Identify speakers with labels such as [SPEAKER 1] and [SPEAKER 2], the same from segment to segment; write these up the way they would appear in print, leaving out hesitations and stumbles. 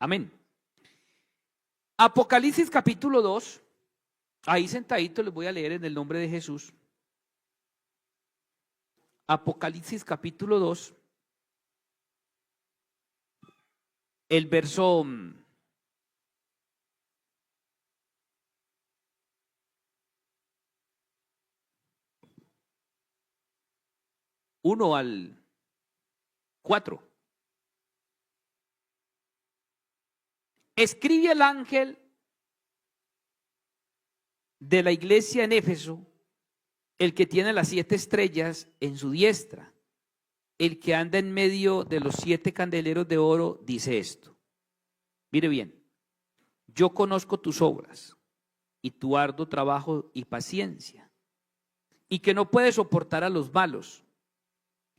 [SPEAKER 1] Amén. Apocalipsis capítulo 2, ahí sentadito les voy a leer en el nombre de Jesús. Apocalipsis capítulo 2, el verso 1 al 4. Escribe el ángel de la iglesia en Éfeso, el que tiene las 7 estrellas en su diestra, el que anda en medio de los 7 candeleros de oro, dice esto. Mire bien, yo conozco tus obras y tu arduo trabajo y paciencia, y que no puedes soportar a los malos,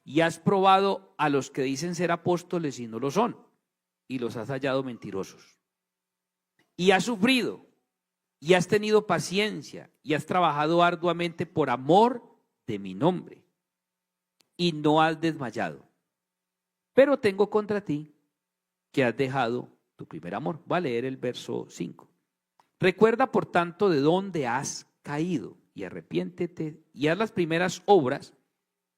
[SPEAKER 1] y has probado a los que dicen ser apóstoles y no lo son, y los has hallado mentirosos. Y has sufrido, y has tenido paciencia, y has trabajado arduamente por amor de mi nombre, y no has desmayado. Pero tengo contra ti que has dejado tu primer amor. Voy a leer el verso 5. Recuerda, por tanto, de dónde has caído, y arrepiéntete, y haz las primeras obras,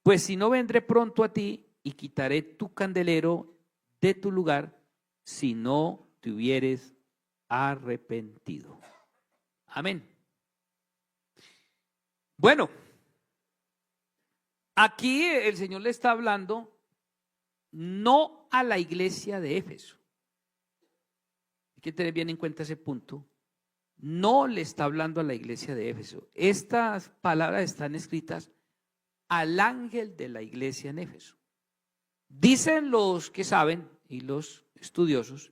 [SPEAKER 1] pues si no, vendré pronto a ti, y quitaré tu candelero de tu lugar, si no te hubieres arrepentido. Amén. Bueno, aquí el Señor le está hablando no a la iglesia de Éfeso. Hay que tener bien en cuenta ese punto. No le está hablando a la iglesia de Éfeso. Estas palabras están escritas al ángel de la iglesia en Éfeso. Dicen los que saben y los estudiosos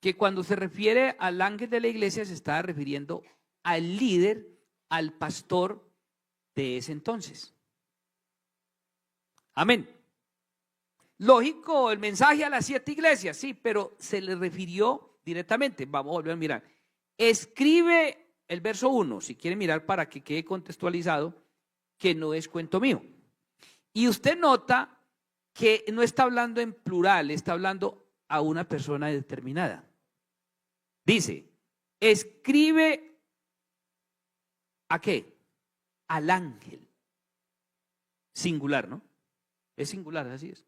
[SPEAKER 1] que cuando se refiere al ángel de la iglesia se está refiriendo al líder, al pastor de ese entonces. Amén. Lógico, el mensaje a las 7 iglesias, sí, pero se le refirió directamente. Vamos a volver a mirar. Escribe el verso 1, si quiere mirar para que quede contextualizado, que no es cuento mío. Y usted nota que no está hablando en plural, está hablando a una persona determinada. Dice, escribe ¿a qué? Al ángel. Singular, ¿no? Es singular, así es.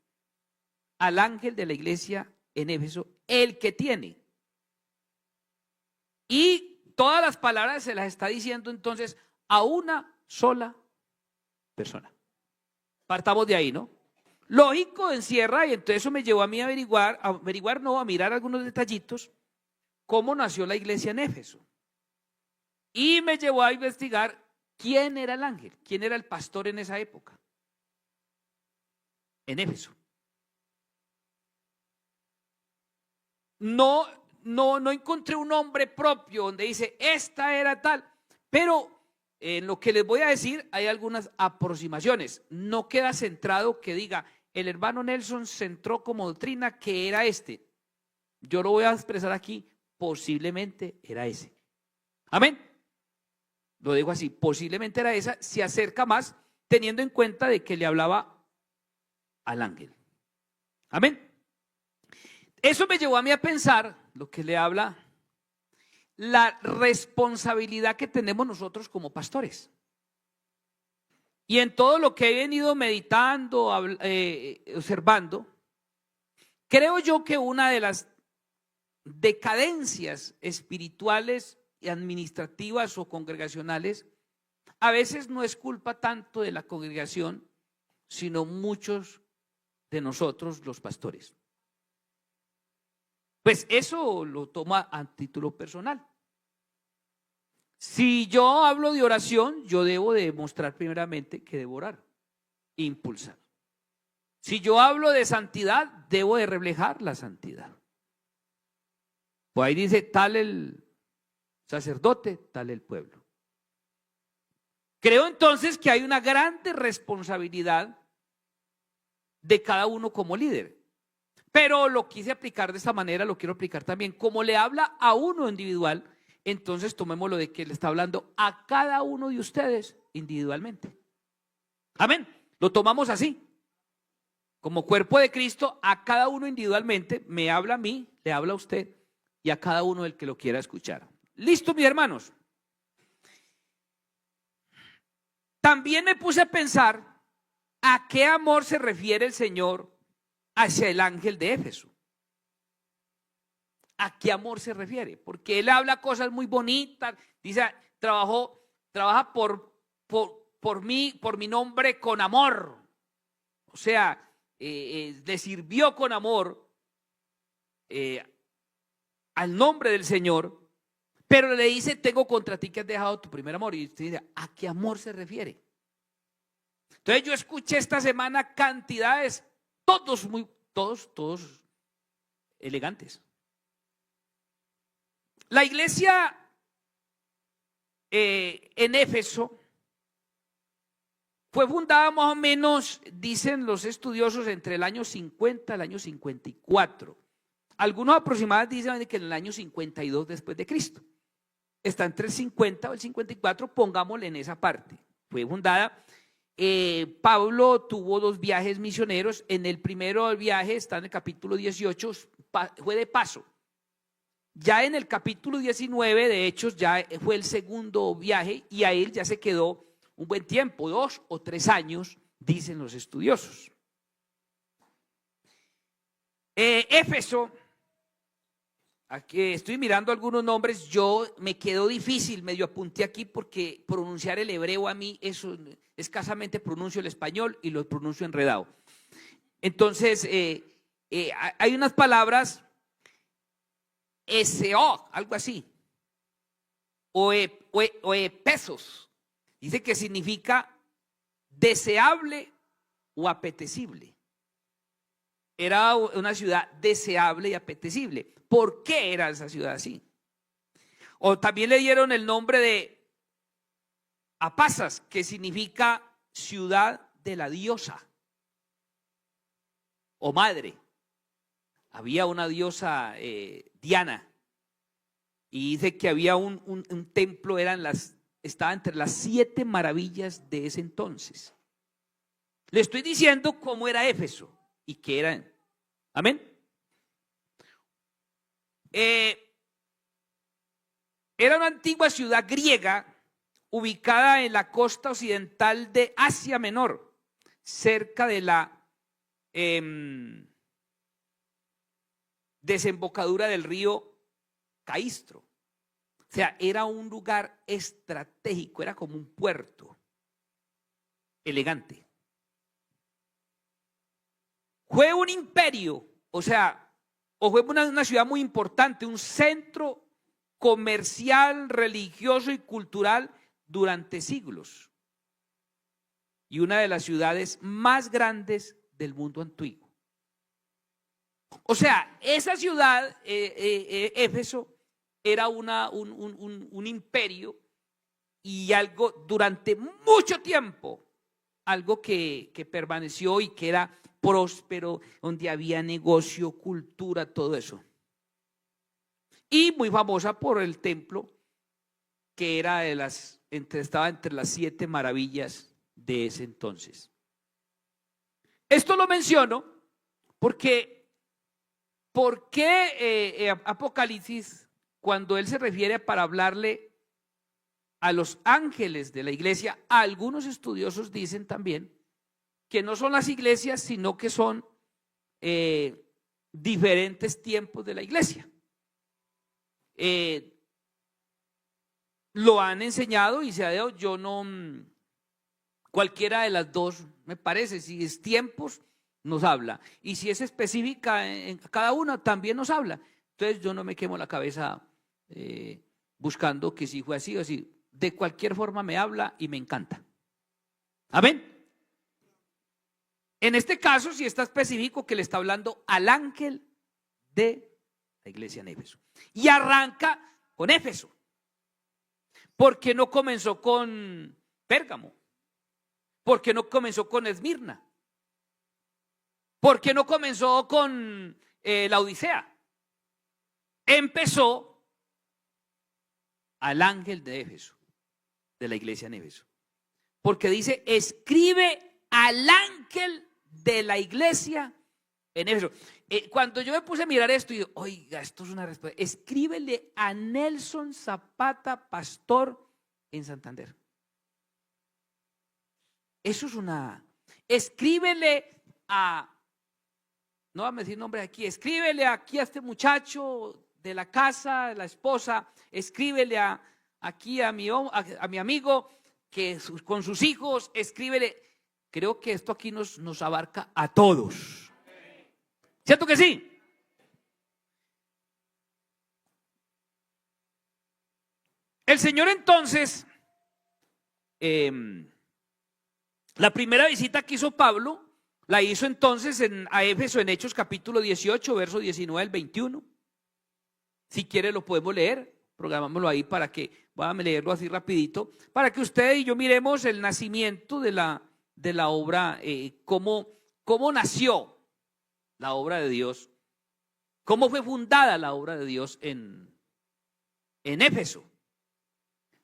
[SPEAKER 1] Al ángel de la iglesia en Éfeso, el que tiene. Y todas las palabras se las está diciendo entonces a una sola persona. Partamos de ahí, ¿no? Lógico, encierra, y entonces eso me llevó a mí a a mirar algunos detallitos, cómo nació la iglesia en Éfeso. Y me llevó a investigar quién era el ángel, quién era el pastor en esa época, en Éfeso. No encontré un nombre propio donde dice, esta era tal, pero en lo que les voy a decir hay algunas aproximaciones. No queda centrado que diga, el hermano Nelson centró como doctrina que era este. Yo lo voy a expresar aquí, posiblemente era ese. Amén. Lo digo así, posiblemente era esa, se acerca más teniendo en cuenta de que le hablaba al ángel. Amén. Eso me llevó a mí a pensar lo que le habla la responsabilidad que tenemos nosotros como pastores. Y en todo lo que he venido meditando, observando, creo yo que una de las decadencias espirituales y administrativas o congregacionales a veces no es culpa tanto de la congregación, sino muchos de nosotros los pastores. Pues eso lo toma a título personal. Si yo hablo de oración, yo debo demostrar primeramente que debo orar, impulsar. Si yo hablo de santidad, debo de reflejar la santidad. Pues ahí dice, tal el sacerdote, tal el pueblo. Creo entonces que hay una grande responsabilidad de cada uno como líder. Pero lo quise aplicar de esta manera, lo quiero aplicar también. Como le habla a uno individual, entonces tomémoslo de que le está hablando a cada uno de ustedes individualmente. Amén. Lo tomamos así. como cuerpo de Cristo, a cada uno individualmente, me habla a mí, le habla a usted y a cada uno el que lo quiera escuchar. ¿Listo, mis hermanos? También me puse a pensar a qué amor se refiere el Señor hacia el ángel de Éfeso. ¿A qué amor se refiere? Porque él habla cosas muy bonitas, dice, trabaja por mi nombre con amor. O sea, le sirvió con amor al nombre del Señor, pero le dice, tengo contra ti que has dejado tu primer amor. Y usted dice, ¿a qué amor se refiere? Entonces yo escuché esta semana cantidades, todos elegantes. La iglesia en Éfeso fue fundada más o menos, dicen los estudiosos, entre el año 50 y el año 54. Algunos aproximadamente dicen que en el año 52 después de Cristo. Está entre el 50 o el 54, pongámosle en esa parte. Fue fundada. Pablo tuvo 2 viajes misioneros. En el primero viaje, está en el capítulo 18, fue de paso. Ya en el capítulo 19 de Hechos ya fue el segundo viaje y a él ya se quedó un buen tiempo, 2 o 3 años, dicen los estudiosos. Éfeso, aquí estoy mirando algunos nombres, yo me quedó difícil, medio apunté aquí porque pronunciar el hebreo a mí, eso escasamente pronuncio el español y lo pronuncio enredado. Entonces, hay unas palabras, SO, algo así, o pesos, dice que significa deseable o apetecible. Era una ciudad deseable y apetecible. ¿Por qué era esa ciudad así? O también le dieron el nombre de Apasas, que significa ciudad de la diosa o madre. Había una diosa Diana y dice que había un templo, estaba entre las 7 maravillas de ese entonces. Le estoy diciendo cómo era Éfeso y qué era. Amén. Era una antigua ciudad griega ubicada en la costa occidental de Asia Menor, cerca de la desembocadura del río Caistro. O sea, era un lugar estratégico, era como un puerto elegante. Fue un imperio, o fue una ciudad muy importante, un centro comercial, religioso y cultural durante siglos. Y una de las ciudades más grandes del mundo antiguo. O sea, esa ciudad, Éfeso, era un imperio y algo durante mucho tiempo, algo que permaneció y que era próspero, donde había negocio, cultura, todo eso. Y muy famosa por el templo que era estaba entre las 7 maravillas de ese entonces. Esto lo menciono porque Apocalipsis, cuando él se refiere para hablarle a los ángeles de la iglesia, algunos estudiosos dicen también que no son las iglesias, sino que son diferentes tiempos de la iglesia. Lo han enseñado y se ha dado, yo no, cualquiera de las dos me parece, si es tiempos nos habla y si es específica en cada una también nos habla. Entonces yo no me quemo la cabeza buscando que si fue así o así, de cualquier forma me habla y me encanta. Amén. En este caso sí está específico que le está hablando al ángel de la iglesia en Éfeso y arranca con Éfeso. ¿Por qué no comenzó con Pérgamo? ¿Por qué no comenzó con Esmirna? ¿Por qué no comenzó con la Odisea? Empezó al ángel de Éfeso, de la iglesia en Éfeso. Porque dice, escribe al ángel de la iglesia en Éfeso. Cuando yo me puse a mirar esto, y digo, oiga, esto es una respuesta. Escríbele a Nelson Zapata, pastor en Santander. Eso es una. Escríbele a, no vamos a decir nombre aquí, escríbele aquí a este muchacho de la casa, de la esposa, escríbele aquí a mi amigo que con sus hijos, escríbele. Creo que esto aquí nos abarca a todos. ¿Cierto que sí? El Señor entonces, la primera visita que hizo Pablo, la hizo entonces a Éfeso en Hechos capítulo 18, verso 19 al 21. Si quiere lo podemos leer, programámoslo ahí para que, voy a leerlo así rapidito, para que usted y yo miremos el nacimiento de la obra, cómo nació la obra de Dios, cómo fue fundada la obra de Dios en Éfeso.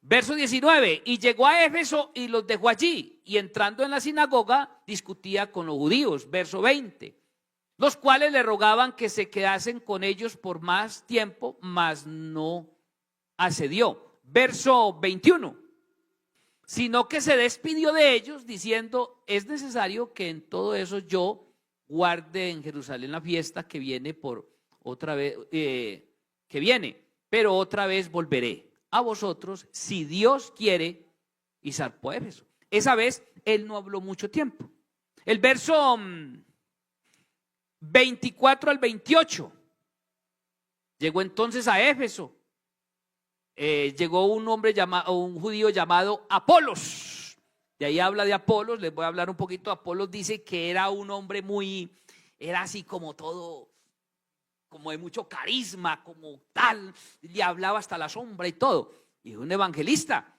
[SPEAKER 1] Verso 19, y llegó a Éfeso y los dejó allí, y entrando en la sinagoga discutía con los judíos. Verso 20, los cuales le rogaban que se quedasen con ellos por más tiempo, mas no accedió. Verso 21, sino que se despidió de ellos diciendo, es necesario que en todo eso yo guarde en Jerusalén la fiesta que viene por otra vez, pero otra vez volveré a vosotros si Dios quiere, y zarpó a Éfeso. Esa vez él no habló mucho tiempo. El verso 24 al 28, llegó entonces a Éfeso. Llegó un judío llamado Apolos. De ahí habla de Apolos, les voy a hablar un poquito. Apolos dice que era un hombre era así como todo, como de mucho carisma, como tal, le hablaba hasta la sombra y todo, y un evangelista.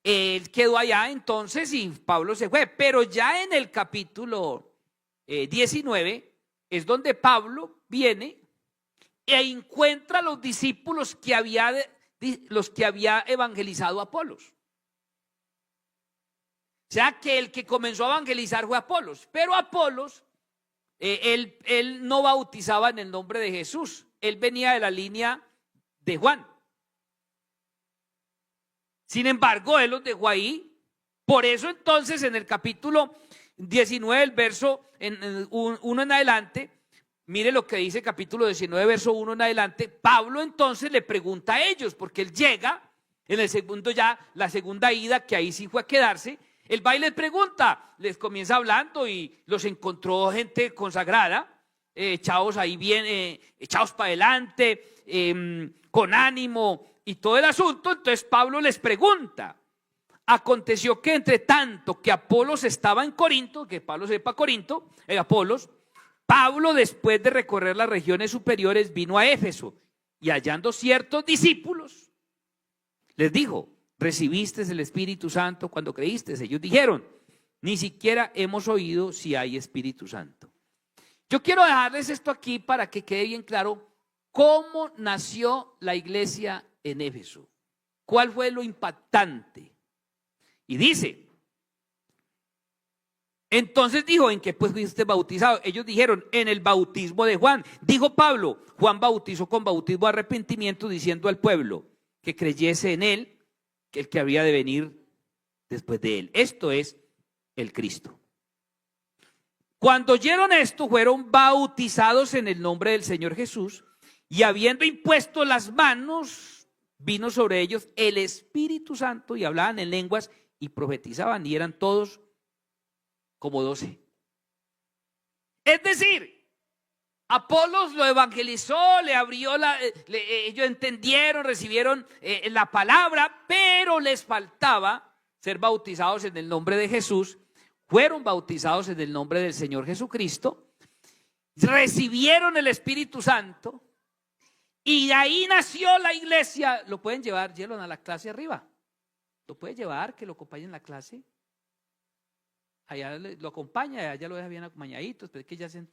[SPEAKER 1] Él quedó allá entonces y Pablo se fue, pero ya en el capítulo 19 es donde Pablo viene e encuentra a los discípulos los que había evangelizado Apolos. O sea que el que comenzó a evangelizar fue Apolos, pero Apolos, él no bautizaba en el nombre de Jesús, él venía de la línea de Juan. Sin embargo, él los dejó ahí. Por eso entonces en el capítulo 19, el verso 1 en adelante, mire lo que dice capítulo 19, verso 1 en adelante. Pablo entonces le pregunta a ellos, porque él llega en el segundo la segunda ida, que ahí sí fue a quedarse. El va y les pregunta, les comienza hablando y los encontró gente consagrada, echados ahí bien, echados para adelante, con ánimo y todo el asunto. Entonces Pablo les pregunta, aconteció que entre tanto que Apolos estaba en Corinto, que Pablo sepa Corinto, Apolos, Pablo después de recorrer las regiones superiores vino a Éfeso y hallando ciertos discípulos, les dijo, ¿recibiste el Espíritu Santo cuando creíste? Ellos dijeron, ni siquiera hemos oído si hay Espíritu Santo. Yo quiero dejarles esto aquí para que quede bien claro cómo nació la iglesia en Éfeso. ¿Cuál fue lo impactante? Y dice, entonces dijo, ¿en qué pues fuiste bautizado? Ellos dijeron, en el bautismo de Juan. Dijo Pablo, Juan bautizó con bautismo de arrepentimiento, diciendo al pueblo que creyese en él, que el que había de venir después de él. Esto es el Cristo. Cuando oyeron esto, fueron bautizados en el nombre del Señor Jesús, y habiendo impuesto las manos, vino sobre ellos el Espíritu Santo, y hablaban en lenguas y profetizaban, y eran todos como 12. Es decir, Apolos lo evangelizó, le abrió ellos entendieron, recibieron la palabra, pero les faltaba ser bautizados en el nombre de Jesús. Fueron bautizados en el nombre del Señor Jesucristo, recibieron el Espíritu Santo, y de ahí nació la iglesia. Lo pueden llevar, llévenlo a la clase arriba. Lo puede llevar, que lo acompañen en la clase. Allá lo acompaña, allá lo deja bien acompañadito, después que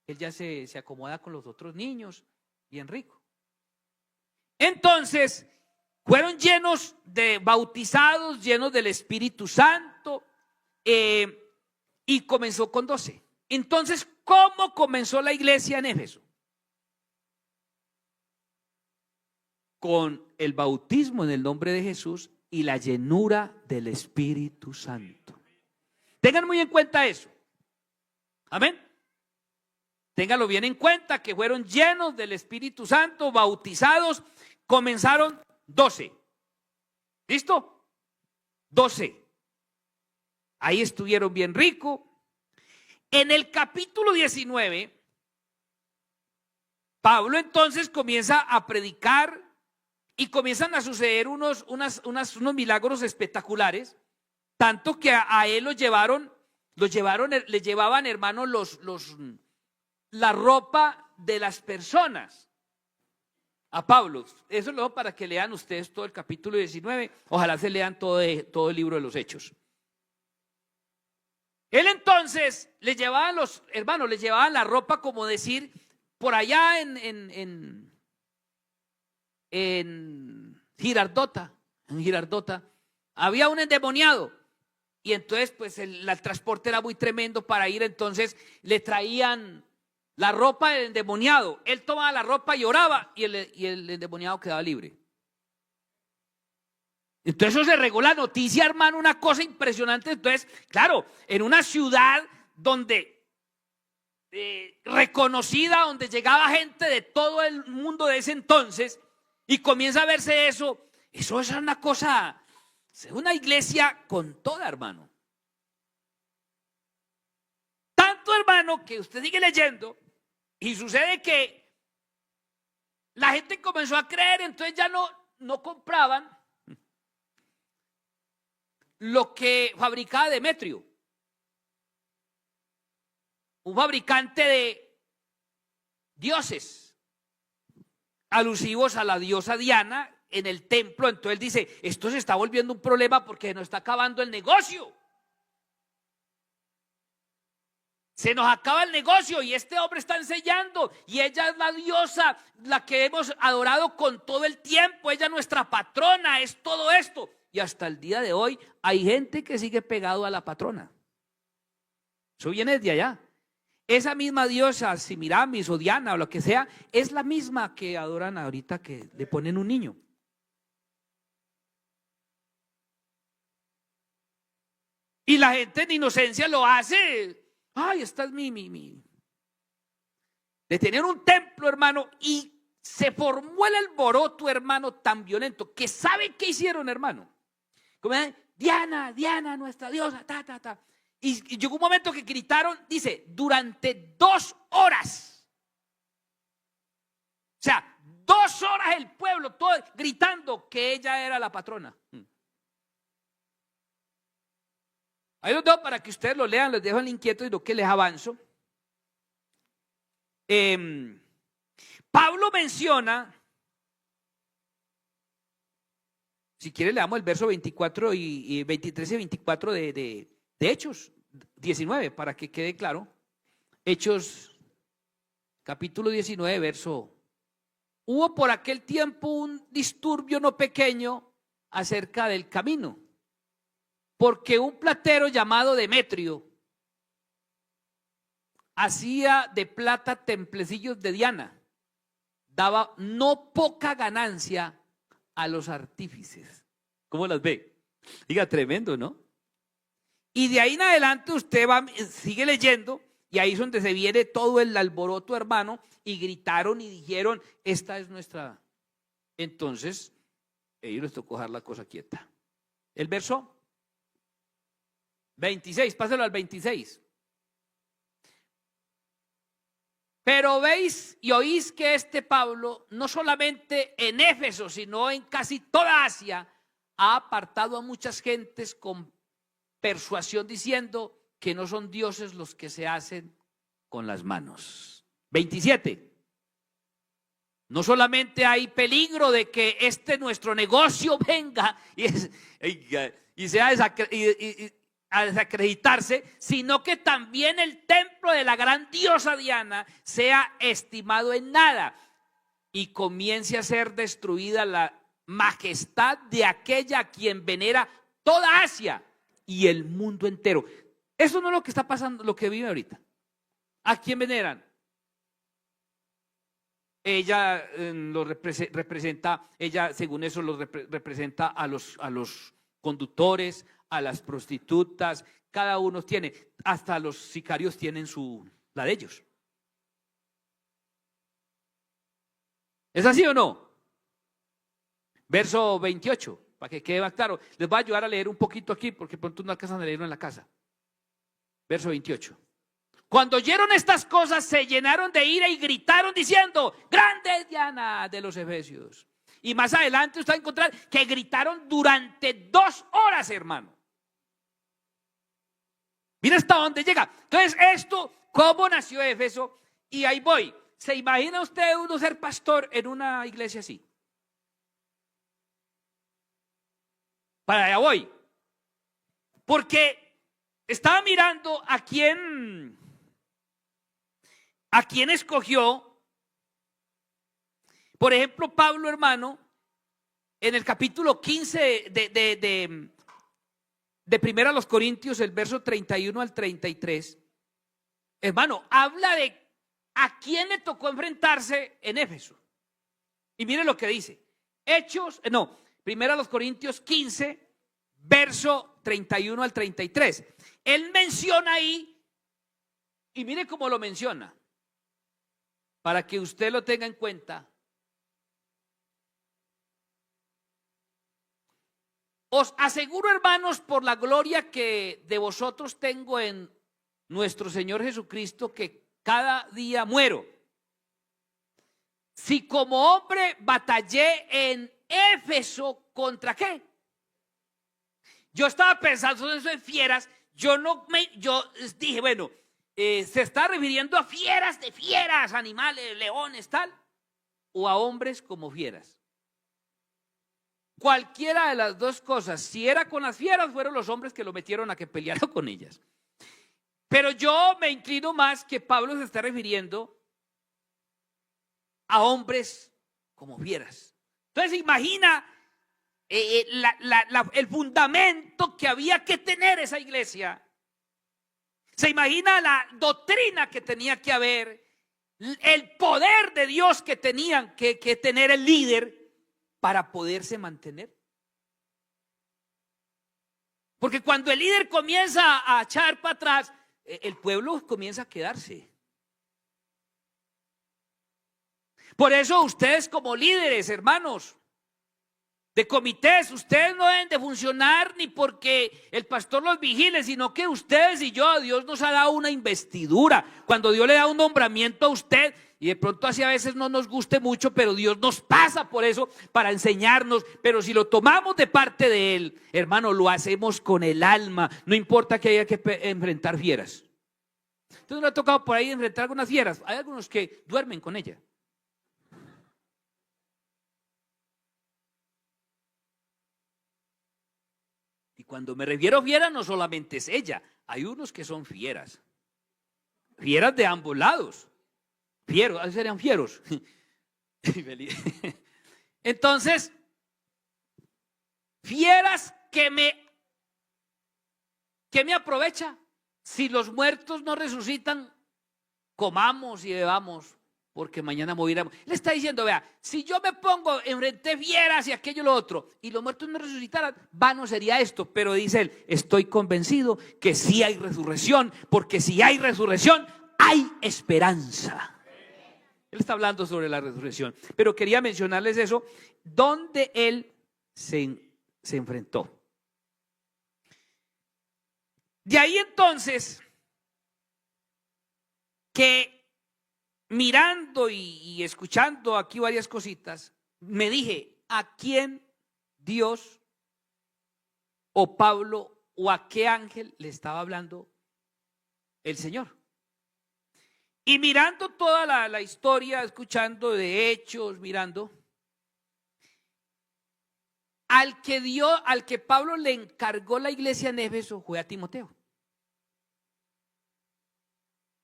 [SPEAKER 1] él ya se acomoda con los otros niños, bien rico. Entonces, fueron llenos de bautizados, llenos del Espíritu Santo, y comenzó con 12. Entonces, ¿cómo comenzó la iglesia en Éfeso? Con el bautismo en el nombre de Jesús y la llenura del Espíritu Santo. Tengan muy en cuenta eso. Amén. Ténganlo bien en cuenta, que fueron llenos del Espíritu Santo, bautizados. Comenzaron 12. ¿Listo? 12. Ahí estuvieron bien ricos. En el capítulo 19, Pablo entonces comienza a predicar y comienzan a suceder unos milagros espectaculares, tanto que a él le llevaban, hermanos, la ropa de las personas. A Pablo. Eso lo dejo para que lean ustedes todo el capítulo 19. Ojalá se lean todo el libro de los Hechos. Él entonces le llevaban le llevaban la ropa, como decir, por allá en Girardota, había un endemoniado. Y entonces, pues el transporte era muy tremendo para ir. Entonces le traían la ropa del endemoniado. Él tomaba la ropa y oraba, y el endemoniado quedaba libre. Entonces eso se regó la noticia, hermano, una cosa impresionante. Entonces, claro, en una ciudad donde reconocida, donde llegaba gente de todo el mundo de ese entonces, y comienza a verse eso es una cosa, es una iglesia con toda, hermano. Tanto, hermano, que usted sigue leyendo y sucede que la gente comenzó a creer. Entonces ya no compraban lo que fabricaba Demetrio, un fabricante de dioses alusivos a la diosa Diana en el templo. Entonces él dice, esto se está volviendo un problema porque nos está acabando el negocio. Se nos acaba el negocio y este hombre está enseñando, y ella es la diosa, la que hemos adorado con todo el tiempo. Ella es nuestra patrona, es todo esto. Y hasta el día de hoy hay gente que sigue pegado a la patrona. Eso viene de allá. Esa misma diosa, Semiramis o Diana o lo que sea, es la misma que adoran ahorita, que le ponen un niño. Y la gente en inocencia lo hace. Ay, esta es de tener un templo, hermano, y se formó el alboroto, hermano, tan violento, que ¿sabe qué hicieron, hermano? Como Diana, nuestra diosa, Y llegó un momento que gritaron, dice, durante 2 horas. O sea, 2 horas el pueblo todo gritando que ella era la patrona. Ahí los dejo para que ustedes lo lean, les dejo el inquieto y lo que les avanzo. Pablo menciona, si quiere leamos el verso 24 y 23 y 24 de Hechos 19, para que quede claro. Hechos capítulo 19, verso. Hubo por aquel tiempo un disturbio no pequeño acerca del camino, porque un platero llamado Demetrio hacía de plata templecillos de Diana, daba no poca ganancia a los artífices. ¿Cómo las ve? Diga, tremendo, ¿no? Y de ahí en adelante usted sigue leyendo, y ahí es donde se viene todo el alboroto, hermano, y gritaron y dijeron, esta es nuestra. Entonces, ellos les tocó dejar la cosa quieta. El verso 26, pásalo al 26. Pero veis y oís que este Pablo, no solamente en Éfeso, sino en casi toda Asia, ha apartado a muchas gentes con persuasión, diciendo que no son dioses los que se hacen con las manos. 27. No solamente hay peligro de que nuestro negocio venga y sea a desacreditarse, sino que también el templo de la gran diosa Diana sea estimado en nada y comience a ser destruida la majestad de aquella a quien venera toda Asia y el mundo entero. Eso no es lo que está pasando, lo que vive ahorita. ¿A quién veneran? Ella representa, ella según eso representa a los conductores, a las prostitutas, cada uno tiene, hasta los sicarios tienen la de ellos. ¿Es así o no? Verso 28, para que quede más claro. Les voy a ayudar a leer un poquito aquí, porque pronto no alcanzan a leerlo en la casa. Verso 28. Cuando oyeron estas cosas, se llenaron de ira y gritaron diciendo: grande es Diana de los Efesios. Y más adelante usted va a encontrar que gritaron durante 2 horas, hermano. Mira hasta dónde llega. Entonces, esto, ¿cómo nació Éfeso? Y ahí voy. ¿Se imagina usted uno ser pastor en una iglesia así? Para allá voy. Porque estaba mirando a quién escogió. Por ejemplo, Pablo, hermano, en el capítulo 15 de Primera a los Corintios, el verso 31 al 33, hermano, habla de a quién le tocó enfrentarse en Éfeso. Y mire lo que dice. Primera a los Corintios 15, verso 31 al 33. Él menciona ahí, y mire cómo lo menciona, para que usted lo tenga en cuenta. Os aseguro, hermanos, por la gloria que de vosotros tengo en nuestro Señor Jesucristo, que cada día muero. Si como hombre batallé en Éfeso, ¿contra qué? Yo estaba pensando en eso de fieras. Yo dije, bueno, ¿se está refiriendo a fieras de fieras, animales, leones, tal? ¿O a hombres como fieras? Cualquiera de las dos cosas. Si era con las fieras, fueron los hombres que lo metieron a que peleara con ellas. Pero yo me inclino más que Pablo se está refiriendo a hombres como fieras. Entonces imagina el fundamento que había que tener esa iglesia. Se imagina la doctrina que tenía que haber, el poder de Dios que tenían que tener el líder para poderse mantener. Porque cuando el líder comienza a echar para atrás, el pueblo comienza a quedarse. Por eso ustedes como líderes, hermanos, de comités, ustedes no deben de funcionar ni porque el pastor los vigile, sino que ustedes y yo, Dios nos ha dado una investidura. Cuando Dios le da un nombramiento a usted, y de pronto así a veces no nos guste mucho, pero Dios nos pasa por eso para enseñarnos. Pero si lo tomamos de parte de Él, hermano, lo hacemos con el alma. No importa que haya que enfrentar fieras. Entonces me ha tocado por ahí enfrentar algunas fieras. Hay algunos que duermen con ella. Y cuando me refiero a fiera, no solamente es ella. Hay unos que son fieras. Fieras de ambos lados. Fieros, así serían fieros. Entonces, fieras que me aprovecha. Si los muertos no resucitan, comamos y bebamos, porque mañana moriremos. Le está diciendo, vea, si yo me pongo enfrente fieras y aquello y lo otro, y los muertos no resucitaran, vano sería esto. Pero dice él, estoy convencido que sí hay resurrección, porque si hay resurrección, hay esperanza. Él está hablando sobre la resurrección, pero quería mencionarles eso, donde él se enfrentó. De ahí entonces, que mirando y escuchando aquí varias cositas, me dije, ¿a quién Dios o Pablo o a qué ángel le estaba hablando el Señor? Y mirando toda la historia, escuchando de Hechos, mirando, al que Pablo le encargó la iglesia en Éfeso fue a Timoteo.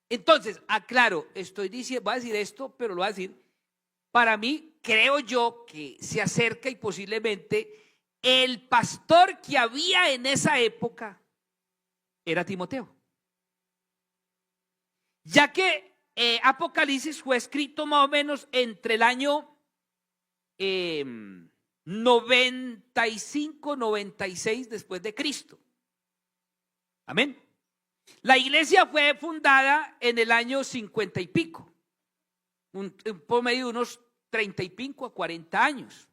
[SPEAKER 1] Entonces, aclaro, voy a decir esto, pero lo voy a decir, para mí, creo yo que se acerca y posiblemente el pastor que había en esa época era Timoteo. Ya que Apocalipsis fue escrito más o menos entre el año 95, 96 después de Cristo. Amén. La iglesia fue fundada en el año 50 y pico, por medio de unos 30 y pico a 40 años.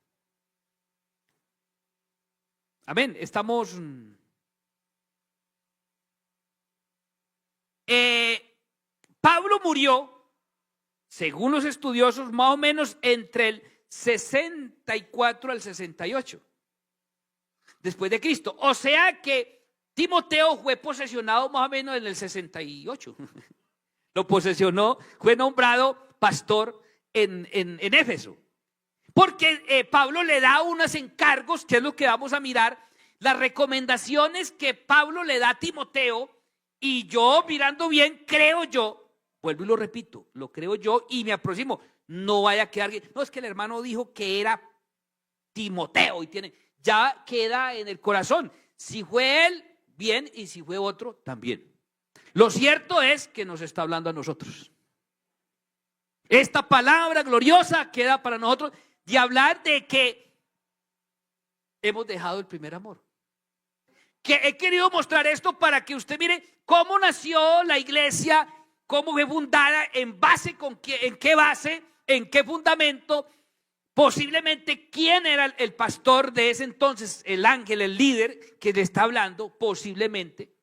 [SPEAKER 1] Amén. Estamos... Pablo murió, según los estudiosos, más o menos entre el 64 al 68 después de Cristo. O sea que Timoteo fue posesionado más o menos en el 68. Lo posesionó, fue nombrado pastor en Éfeso. Porque Pablo le da unos encargos, que es lo que vamos a mirar, las recomendaciones que Pablo le da a Timoteo. Y yo, mirando bien, creo yo, vuelvo y lo repito, lo creo yo y me aproximo. No vaya a quedar, no, es que el hermano dijo que era Timoteo y ya queda en el corazón. Si fue él, bien, y si fue otro, también. Lo cierto es que nos está hablando a nosotros. Esta palabra gloriosa queda para nosotros de hablar de que hemos dejado el primer amor. Que he querido mostrar esto para que usted mire cómo nació la iglesia, cómo fue fundada, en base en qué base, en qué fundamento, posiblemente quién era el pastor de ese entonces, el ángel, el líder que le está hablando, posiblemente,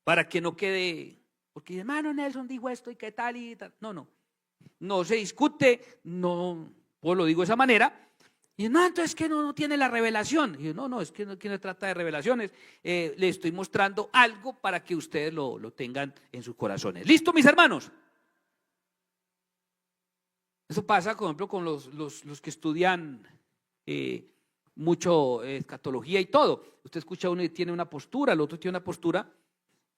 [SPEAKER 1] para que no quede, porque hermano Nelson dijo esto y qué tal y tal. No se discute, no, pues lo digo de esa manera. Y no, entonces que no tiene la revelación. Y yo, no, es que no trata de revelaciones. Le estoy mostrando algo para que ustedes lo tengan en sus corazones. ¿Listo, mis hermanos? Eso pasa, por ejemplo, con los que estudian mucho escatología y todo. Usted escucha a uno y tiene una postura, el otro tiene una postura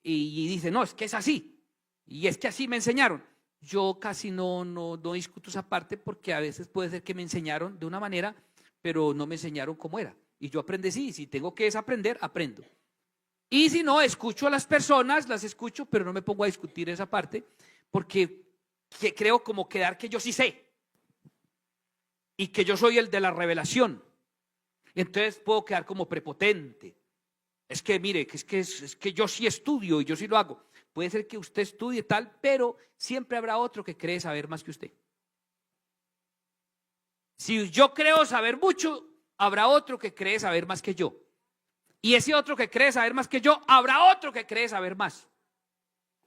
[SPEAKER 1] y dice, no, es que es así. Y es que así me enseñaron. Yo casi no discuto esa parte porque a veces puede ser que me enseñaron de una manera, pero no me enseñaron cómo era. Y yo aprendí, sí, si tengo que desaprender, aprendo. Y si no, escucho a las personas, las escucho, pero no me pongo a discutir esa parte, porque creo como quedar que yo sí sé. Y que yo soy el de la revelación. Entonces puedo quedar como prepotente. Es que mire, es que yo sí estudio y yo sí lo hago. Puede ser que usted estudie tal, pero siempre habrá otro que cree saber más que usted. Si yo creo saber mucho, habrá otro que cree saber más que yo. Y ese otro que cree saber más que yo, habrá otro que cree saber más.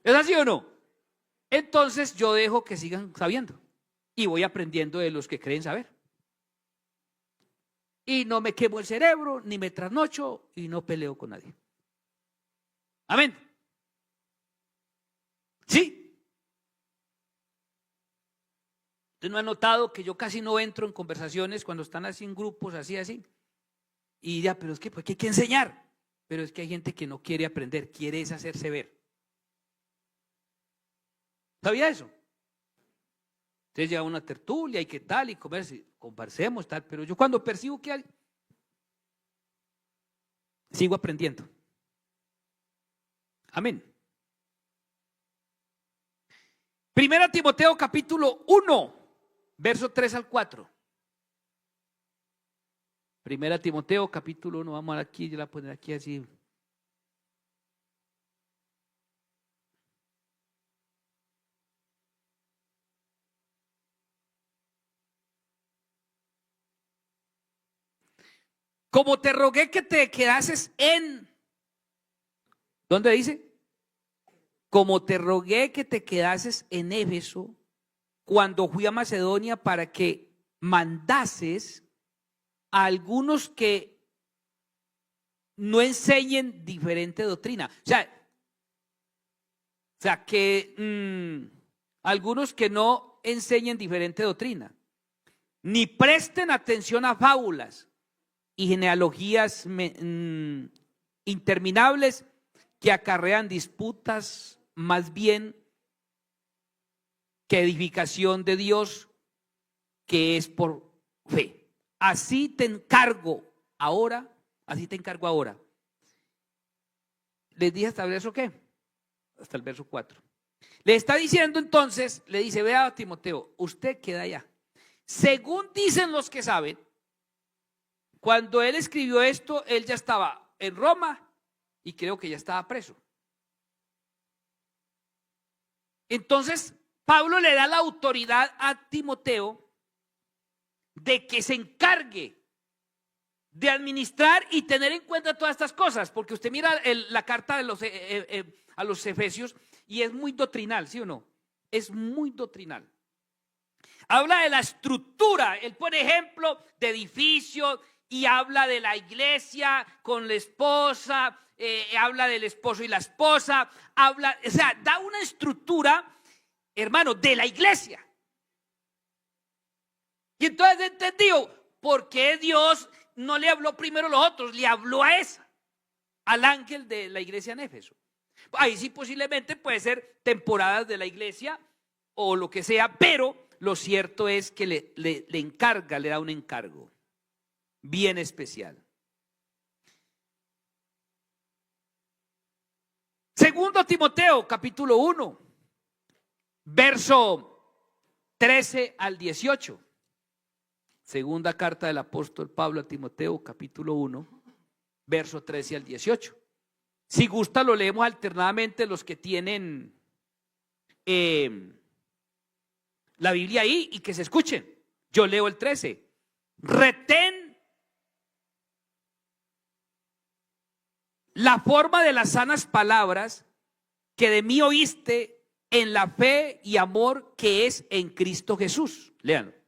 [SPEAKER 1] ¿Es así o no? Entonces yo dejo que sigan sabiendo y voy aprendiendo de los que creen saber. Y no me quemo el cerebro, ni me trasnocho y no peleo con nadie. Amén. ¿Sí? ¿Usted no ha notado que yo casi no entro en conversaciones cuando están así en grupos, así? Y ya, pero es que pues, hay que enseñar. Pero es que hay gente que no quiere aprender, quiere es hacerse ver. ¿Sabía eso? Entonces llega una tertulia y qué tal, y conversemos, tal. Pero yo cuando percibo que alguien, sigo aprendiendo. Amén. Primera Timoteo capítulo 1. Verso 3 al 4. Primera Timoteo capítulo 1, vamos aquí, yo la voy a poner aquí así. Como te rogué que te quedases ¿dónde dice? Como te rogué que te quedases en Éfeso cuando fui a Macedonia para que mandases a algunos que no enseñen diferente doctrina. O sea que algunos que no enseñen diferente doctrina, ni presten atención a fábulas y genealogías interminables que acarrean disputas, más bien que edificación de Dios, que es por fe. Así te encargo ahora. ¿Les dije hasta eso qué? hasta el verso 4. Le está diciendo entonces, le dice, vea a Timoteo, usted queda allá. Según dicen los que saben, cuando él escribió esto, él ya estaba en Roma y creo que ya estaba preso. Entonces, Pablo le da la autoridad a Timoteo de que se encargue de administrar y tener en cuenta todas estas cosas, porque usted mira la carta de a los Efesios y es muy doctrinal, ¿sí o no? Es muy doctrinal. Habla de la estructura, él pone ejemplo de edificios y habla de la iglesia con la esposa, habla del esposo y la esposa, o sea, da una estructura, hermano, de la iglesia. Y entonces entendió por qué Dios no le habló primero a los otros, le habló a esa, al ángel de la iglesia en Éfeso. Ahí sí posiblemente puede ser temporadas de la iglesia o lo que sea, pero lo cierto es que le encarga, le da un encargo bien especial. Segundo Timoteo, capítulo 1, verso 13 al 18. Segunda carta del apóstol Pablo a Timoteo, capítulo 1, verso 13 al 18. Si gusta, lo leemos alternadamente los que tienen la Biblia ahí y que se escuchen. Yo leo el 13. Retén la forma de las sanas palabras que de mí oíste en la fe y amor que es en Cristo Jesús. Léanlo.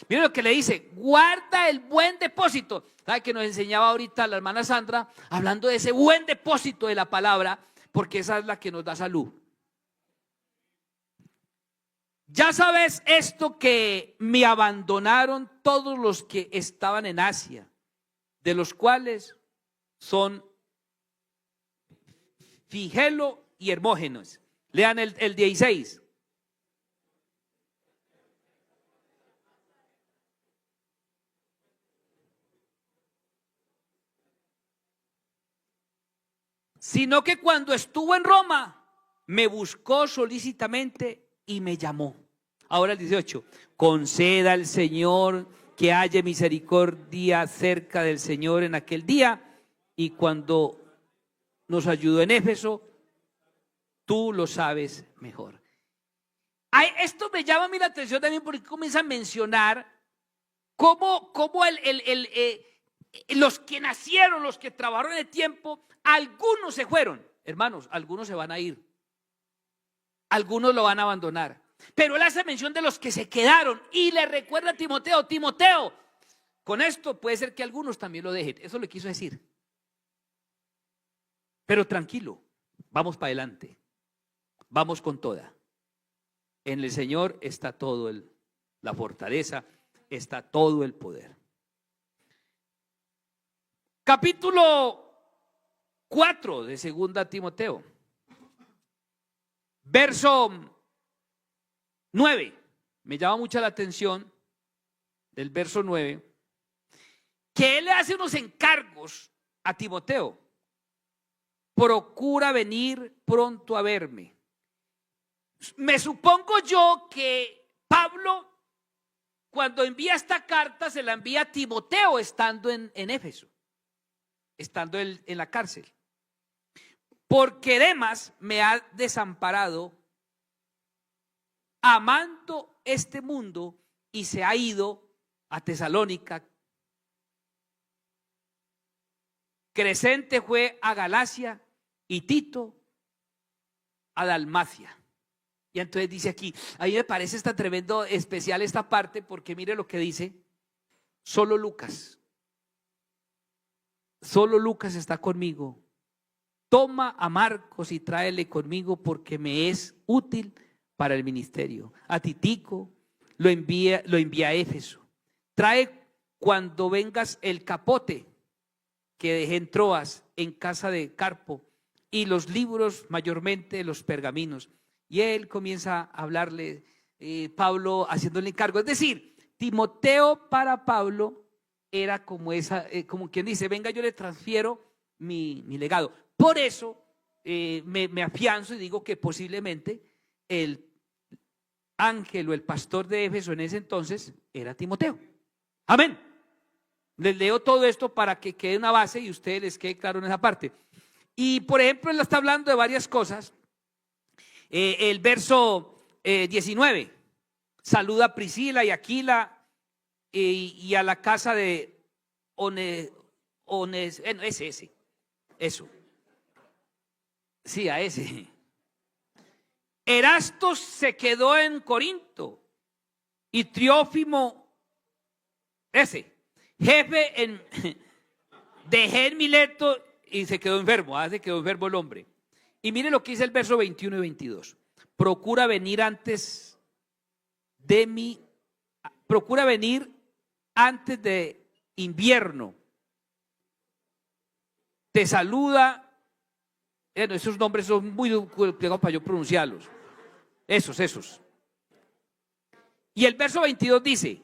[SPEAKER 1] Miren lo que le dice, guarda el buen depósito. ¿Sabe que nos enseñaba ahorita la hermana Sandra? Hablando de ese buen depósito de la palabra, porque esa es la que nos da salud. Ya sabes esto, que me abandonaron todos los que estaban en Asia, de los cuales son Figelo y Hermógenes. Lean el 16. Sino que cuando estuvo en Roma, me buscó solícitamente y me llamó. Ahora el 18. Conceda al Señor que haya misericordia cerca del Señor en aquel día, y cuando nos ayudó en Éfeso, tú lo sabes mejor. Esto me llama a mí la atención también, porque comienza a mencionar cómo los que nacieron, los que trabajaron en el tiempo, algunos se fueron, hermanos, algunos se van a ir, algunos lo van a abandonar, pero él hace mención de los que se quedaron y le recuerda a Timoteo, Timoteo, con esto puede ser que algunos también lo dejen. Eso le quiso decir, pero tranquilo, vamos para adelante, vamos con toda. En el Señor está todo la fortaleza, está todo el poder. Capítulo 4 de 2 Timoteo, verso 9. Me llama mucho la atención del verso 9, que él le hace unos encargos a Timoteo. Procura venir pronto a verme. Me supongo yo que Pablo, cuando envía esta carta, se la envía a Timoteo estando en Éfeso, estando él en la cárcel. Porque Demas me ha desamparado, amando este mundo, y se ha ido a Tesalónica. Crescente fue a Galacia y Tito a Dalmacia. Y entonces dice aquí, a mí me parece esta tremendo especial esta parte, porque mire lo que dice, solo Lucas está conmigo. Toma a Marcos y tráele conmigo, porque me es útil para el ministerio. A Titico lo envía a Éfeso. Trae cuando vengas el capote que dejé en Troas, en casa de Carpo, y los libros, mayormente los pergaminos. Y él comienza a hablarle, Pablo haciéndole encargo. Es decir, Timoteo para Pablo era como como quien dice, venga, yo le transfiero mi legado. Por eso me afianzo y digo que posiblemente el ángel o el pastor de Éfeso en ese entonces era Timoteo. Amén. Les leo todo esto para que quede una base y a ustedes les quede claro en esa parte. Y por ejemplo, él está hablando de varias cosas. El verso 19, saluda a Priscila y Aquila y a la casa de eso. Sí, a ese. Erasto se quedó en Corinto y Triófimo, jefe de Mileto, y se quedó enfermo, se quedó enfermo el hombre. Y mire lo que dice el verso 21 y 22. Procura venir antes de invierno. Te saluda. Esos nombres son muy complicados para yo pronunciarlos. Esos. Y el verso 22 dice: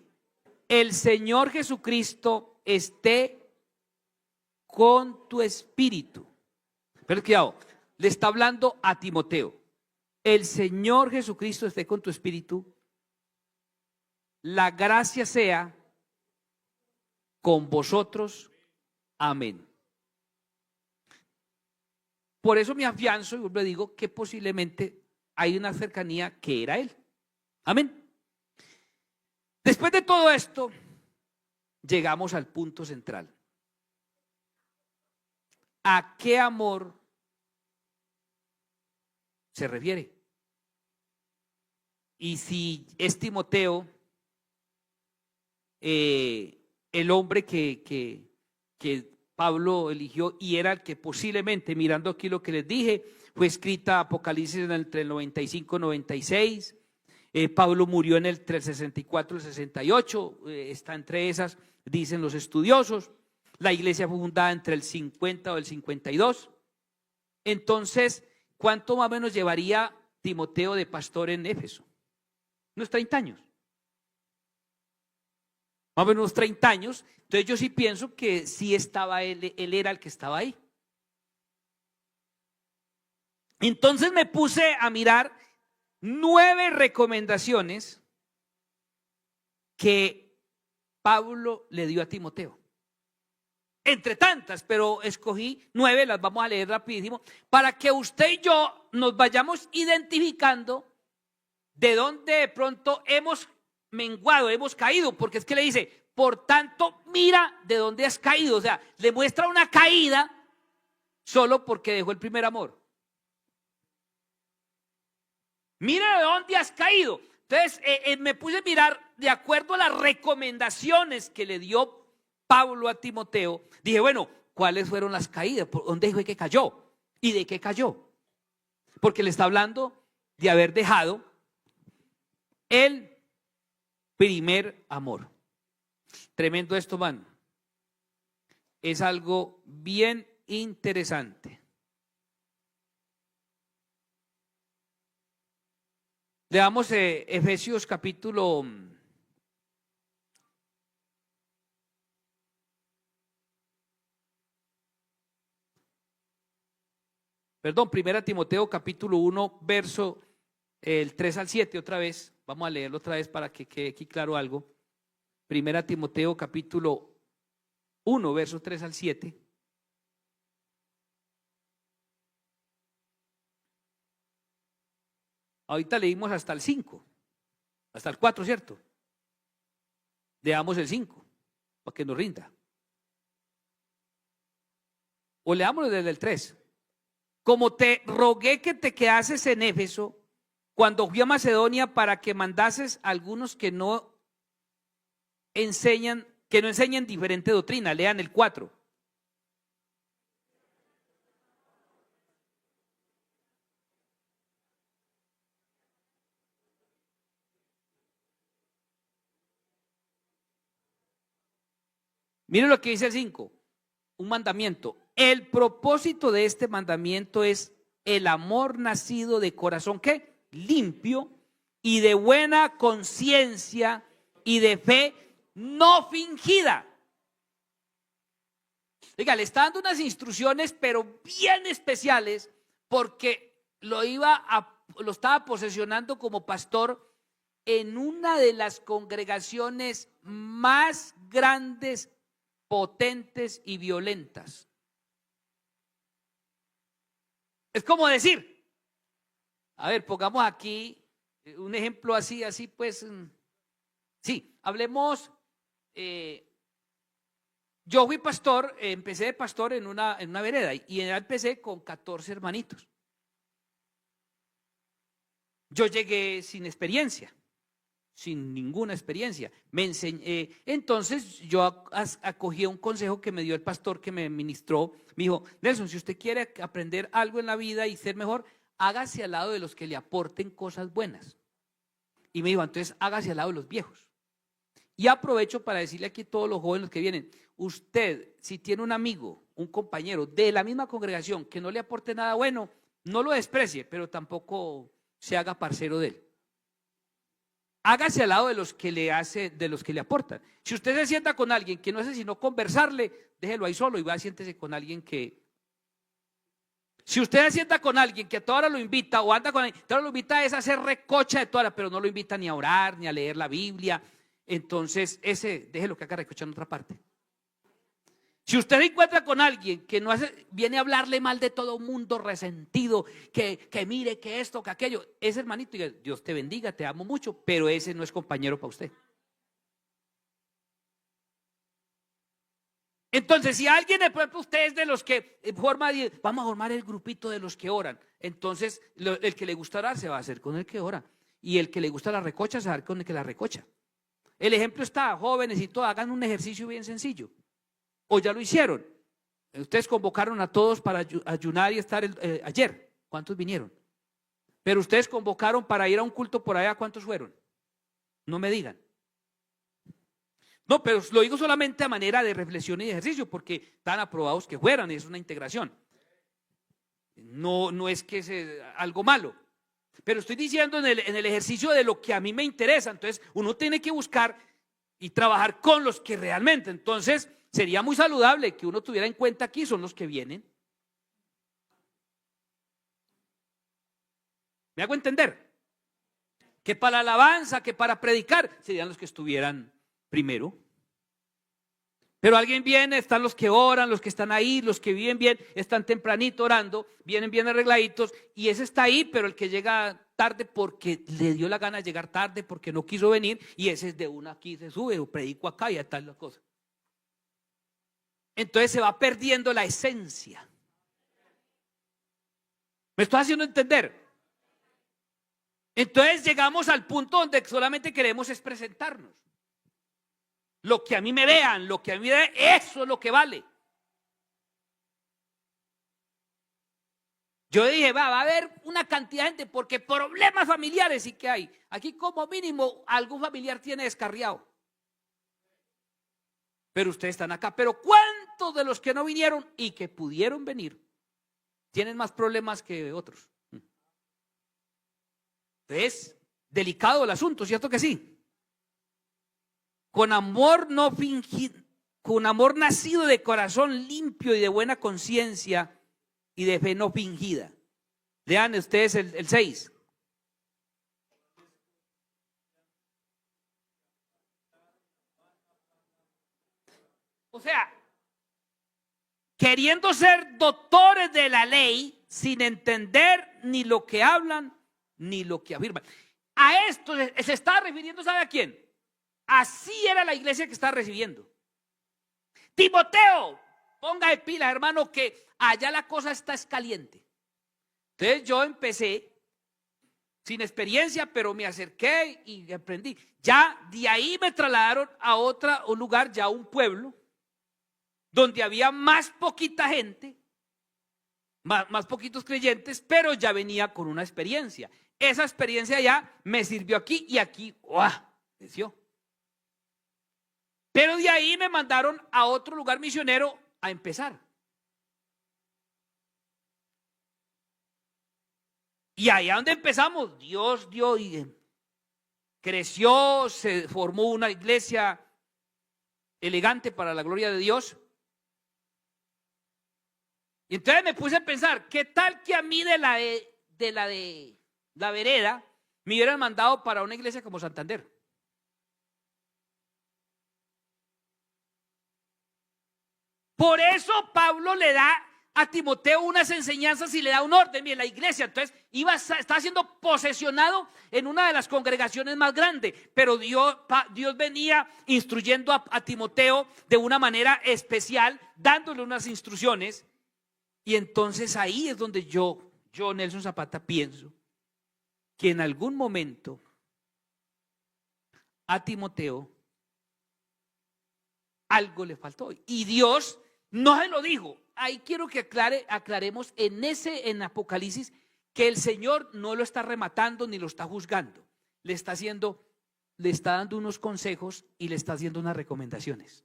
[SPEAKER 1] el Señor Jesucristo esté con tu espíritu. Pero cuidado, le está hablando a Timoteo. El Señor Jesucristo esté con tu espíritu. La gracia sea con vosotros. Amén. Por eso me afianzo y le digo que posiblemente hay una cercanía que era él. Amén. Después de todo esto, llegamos al punto central. ¿A qué amor se refiere? Y si es Timoteo, el hombre que Pablo eligió y era el que posiblemente, mirando aquí lo que les dije, fue escrita Apocalipsis entre el 95 y 96. Pablo murió entre el 64 y el 68, está entre esas, dicen los estudiosos. La iglesia fue fundada entre el 50 o el 52. Entonces, ¿cuánto más o menos llevaría Timoteo de pastor en Éfeso? Unos 30 años. Más o menos unos 30 años. Entonces yo sí pienso que sí estaba él era el que estaba ahí. Entonces me puse a mirar 9 recomendaciones que Pablo le dio a Timoteo. Entre tantas, pero escogí 9, las vamos a leer rapidísimo, para que usted y yo nos vayamos identificando de dónde de pronto hemos menguado, hemos caído, porque es que le dice, por tanto, mira de dónde has caído. O sea, le muestra una caída solo porque dejó el primer amor. Mira de dónde has caído. Entonces, me puse a mirar de acuerdo a las recomendaciones que le dio Pablo a Timoteo. Dije, bueno, ¿cuáles fueron las caídas? ¿Por dónde fue que cayó? ¿Y de qué cayó? Porque le está hablando de haber dejado el primer amor. Tremendo esto, man. Es algo bien interesante. Leamos Efesios capítulo 1 Timoteo capítulo 1, verso el 3 al 7 otra vez. Vamos a leerlo otra vez para que quede aquí claro algo. 1 Timoteo capítulo 1, verso 3 al 7. Ahorita leímos hasta el 5, hasta el 4, ¿cierto? Leamos el 5 para que nos rinda. O leámoslo desde el 3. Como te rogué que te quedases en Éfeso cuando fui a Macedonia para que mandases a algunos que no enseñan diferente doctrina. Lean el 4. Miren lo que dice el 5. Un mandamiento. El propósito de este mandamiento es el amor nacido de corazón, ¿qué? Limpio y de buena conciencia y de fe no fingida. Oiga, le está dando unas instrucciones, pero bien especiales, porque lo estaba posesionando como pastor en una de las congregaciones más grandes, potentes y violentas. Es como decir, a ver, pongamos aquí un ejemplo así pues, sí, hablemos, yo fui pastor, empecé de pastor en una vereda y empecé con 14 hermanitos. Yo llegué sin experiencia, sin ninguna experiencia. Me enseñé, entonces yo acogí un consejo que me dio el pastor que me ministró. Me dijo, Nelson, si usted quiere aprender algo en la vida y ser mejor, hágase al lado de los que le aporten cosas buenas. Y me dijo, entonces hágase al lado de los viejos. Y aprovecho para decirle aquí a todos los jóvenes que vienen, usted si tiene un amigo, un compañero de la misma congregación que no le aporte nada bueno, no lo desprecie, pero tampoco se haga parcero de él. Hágase al lado de los que le aportan. Si usted se sienta con alguien que no hace sino conversarle, déjelo ahí solo y va, siéntese con alguien que. Si usted se sienta con alguien que a toda hora lo invita o anda con alguien, toda hora lo invita es a hacer recocha de toda hora, pero no lo invita ni a orar, ni a leer la Biblia, entonces ese, déjelo que haga recocha en otra parte. Si usted se encuentra con alguien que viene a hablarle mal de todo mundo, resentido, que mire, que esto, que aquello, ese hermanito, Dios te bendiga, te amo mucho, pero ese no es compañero para usted. Entonces, si alguien, por ejemplo, usted es de los que vamos a formar el grupito de los que oran, entonces el que le gusta orar se va a hacer con el que ora, y el que le gusta la recocha se va a hacer con el que la recocha. El ejemplo está, jóvenes y todo, hagan un ejercicio bien sencillo. ¿O ya lo hicieron? Ustedes convocaron a todos para ayunar y estar ayer. ¿Cuántos vinieron? Pero ustedes convocaron para ir a un culto por allá. ¿Cuántos fueron? No me digan. No, pero lo digo solamente a manera de reflexión y de ejercicio, porque están aprobados que fueran, es una integración. No es que sea algo malo. Pero estoy diciendo en el ejercicio de lo que a mí me interesa. Entonces, uno tiene que buscar y trabajar con los que realmente. Entonces, sería muy saludable que uno tuviera en cuenta aquí son los que vienen. ¿Me hago entender? Que para la alabanza, que para predicar, serían los que estuvieran primero. Pero alguien viene, están los que oran, los que están ahí, los que viven bien, están tempranito orando, vienen bien arregladitos, y ese está ahí, pero el que llega tarde porque le dio la gana de llegar tarde, porque no quiso venir, y ese es de una aquí se sube, o predico acá y tal la cosa. Entonces se va perdiendo la esencia. ¿Me estoy haciendo entender? Entonces llegamos al punto donde solamente queremos es presentarnos. Lo que a mí me vean, lo que a mí me vean, eso es lo que vale. Yo dije, va a haber una cantidad de gente, porque problemas familiares sí que hay. Aquí como mínimo algún familiar tiene descarriado. Pero ustedes están acá. Pero ¿cuántos de los que no vinieron y que pudieron venir tienen más problemas que otros? Es delicado el asunto, ¿cierto que sí? Con amor no fingido, con amor nacido de corazón limpio y de buena conciencia y de fe no fingida. Lean ustedes el 6. O sea, queriendo ser doctores de la ley sin entender ni lo que hablan ni lo que afirman. A esto se está refiriendo, ¿sabe a quién? Así era la iglesia que está recibiendo. Timoteo, ponga de pilas, hermano, que allá la cosa está caliente. Entonces yo empecé sin experiencia, pero me acerqué y aprendí. Ya de ahí me trasladaron a un lugar, ya un pueblo, donde había más poquita gente, más poquitos creyentes, pero ya venía con una experiencia. Esa experiencia ya me sirvió aquí y aquí, ¡guau! Creció. Pero de ahí me mandaron a otro lugar misionero a empezar. Y allá donde empezamos, Dios dio y creció, se formó una iglesia elegante para la gloria de Dios. Y entonces me puse a pensar, ¿qué tal que a mí de la vereda me hubieran mandado para una iglesia como Santander? Por eso Pablo le da a Timoteo unas enseñanzas y le da un orden. Mire, la iglesia entonces estaba siendo posesionado en una de las congregaciones más grandes, pero Dios venía instruyendo a Timoteo de una manera especial, dándole unas instrucciones. Y entonces ahí es donde yo Nelson Zapata, pienso que en algún momento a Timoteo algo le faltó y Dios no se lo dijo. Ahí quiero que aclaremos en Apocalipsis que el Señor no lo está rematando ni lo está juzgando. Le está dando unos consejos y le está haciendo unas recomendaciones.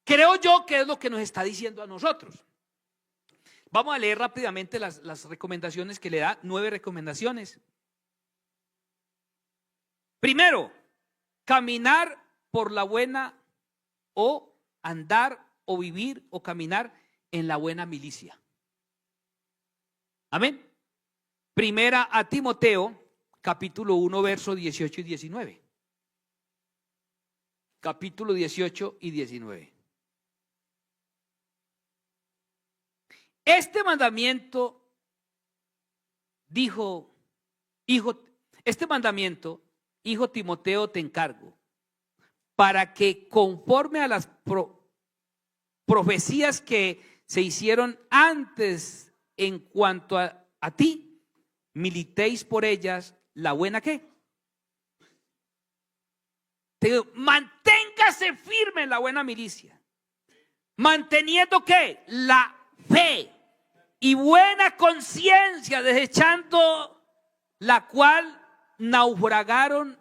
[SPEAKER 1] Creo yo que es lo que nos está diciendo a nosotros. Vamos a leer rápidamente las recomendaciones que le da, 9 recomendaciones. Primero, caminar por la buena o andar o vivir o caminar en la buena milicia. Amén. Primera a Timoteo, capítulo 1, versos 18 y 19. Capítulo 18 y 19. Este mandamiento hijo Timoteo, te encargo, para que conforme a las profecías que se hicieron antes en cuanto a ti, militéis por ellas la buena ¿qué? Te digo, manténgase firme en la buena milicia, manteniendo ¿qué? La fe y buena conciencia, desechando la cual naufragaron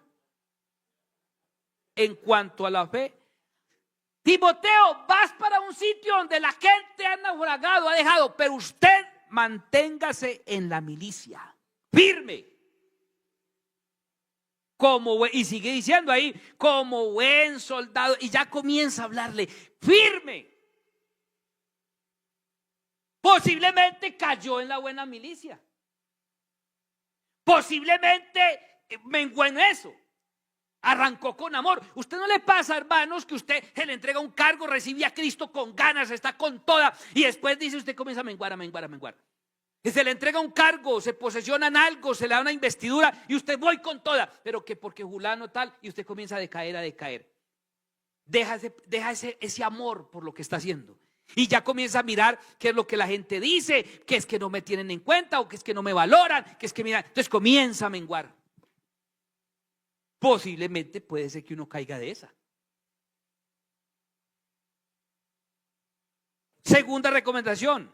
[SPEAKER 1] en cuanto a la fe. Timoteo, vas para un sitio donde la gente ha naufragado, ha dejado, pero usted manténgase en la milicia, firme. Y sigue diciendo ahí, como buen soldado, y ya comienza a hablarle, firme. Posiblemente cayó en la buena milicia. Posiblemente menguó en eso. Arrancó con amor. ¿Usted no le pasa, hermanos, que usted se le entrega un cargo, recibe a Cristo con ganas, está con toda, y después dice usted comienza a menguar? Y se le entrega un cargo, se posesionan algo, se le da una investidura y usted voy con toda, pero que porque fulano tal, y usted comienza a decaer. Deja ese amor por lo que está haciendo. Y ya comienza a mirar qué es lo que la gente dice, que es que no me tienen en cuenta o que es que no me valoran, que es que mira, entonces comienza a menguar. Posiblemente puede ser que uno caiga de esa. Segunda recomendación,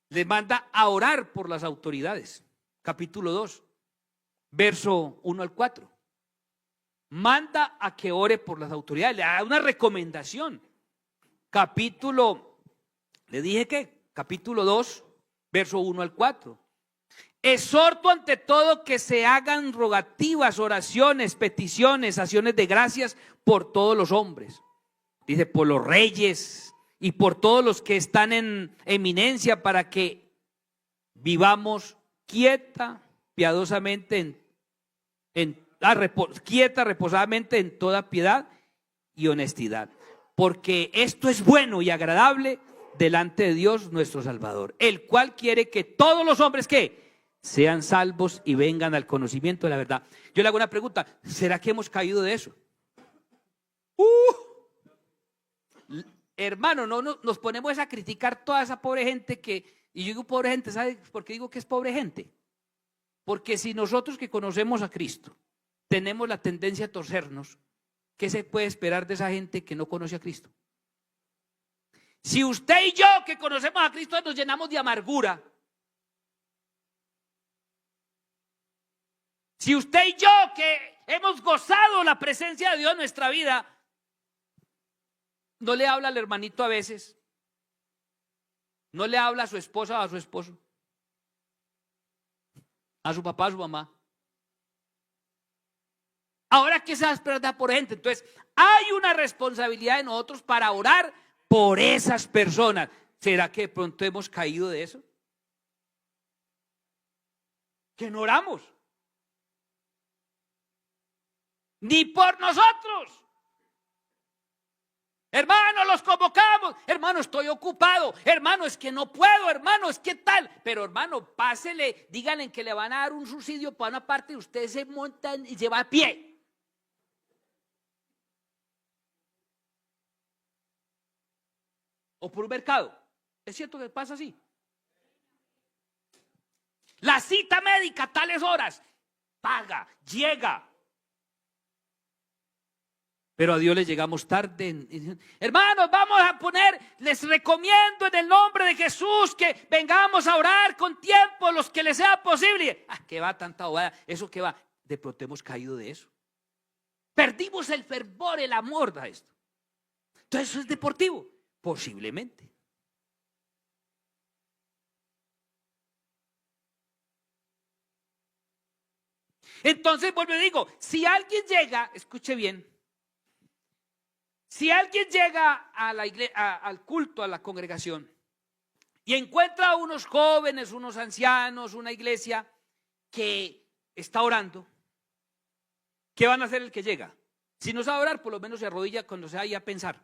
[SPEAKER 1] le manda a orar por las autoridades. Capítulo 2, verso 1 al 4. Manda a que ore por las autoridades, le da una recomendación. Le dije que capítulo 2, verso 1 al 4. Exhorto ante todo que se hagan rogativas, oraciones, peticiones, acciones de gracias por todos los hombres. Dice, por los reyes y por todos los que están en eminencia, para que vivamos quieta, piadosamente, reposadamente en toda piedad y honestidad. Porque esto es bueno y agradable delante de Dios nuestro Salvador, el cual quiere que todos los hombres ¿qué? Sean salvos y vengan al conocimiento de la verdad. Yo le hago una pregunta, ¿será que hemos caído de eso? Hermano, no nos ponemos a criticar toda esa pobre gente y yo digo pobre gente, ¿sabe por qué digo que es pobre gente? Porque si nosotros que conocemos a Cristo tenemos la tendencia a torcernos, ¿qué se puede esperar de esa gente que no conoce a Cristo? Si usted y yo que conocemos a Cristo nos llenamos de amargura, si usted y yo que hemos gozado la presencia de Dios en nuestra vida, no le habla al hermanito a veces, no le habla a su esposa o a su esposo, a su papá, a su mamá. Ahora, ¿qué se va a esperar por gente? Entonces, hay una responsabilidad de nosotros para orar por esas personas. ¿Será que de pronto hemos caído de eso? Que no oramos. Ni por nosotros. Hermano, los convocamos. Hermano, estoy ocupado. Hermano, es que no puedo. Hermano, es que tal. Pero hermano, pásele, díganle que le van a dar un subsidio para una parte y usted se monta y se va a pie. O por un mercado. ¿Es cierto que pasa así? La cita médica a tales horas. Paga, llega. Pero a Dios le llegamos tarde. Hermanos, vamos a poner, les recomiendo en el nombre de Jesús que vengamos a orar con tiempo, los que les sea posible. Que va tanta bobada, eso que va. De pronto hemos caído de eso. Perdimos el fervor, el amor a esto. Entonces, ¿eso es deportivo? Posiblemente. Entonces, vuelvo y digo, si alguien llega, escuche bien. Si alguien llega a la iglesia, al culto, a la congregación, y encuentra a unos jóvenes, unos ancianos, una iglesia que está orando, ¿qué van a hacer el que llega? Si no sabe orar, por lo menos se arrodilla cuando se vaya a pensar.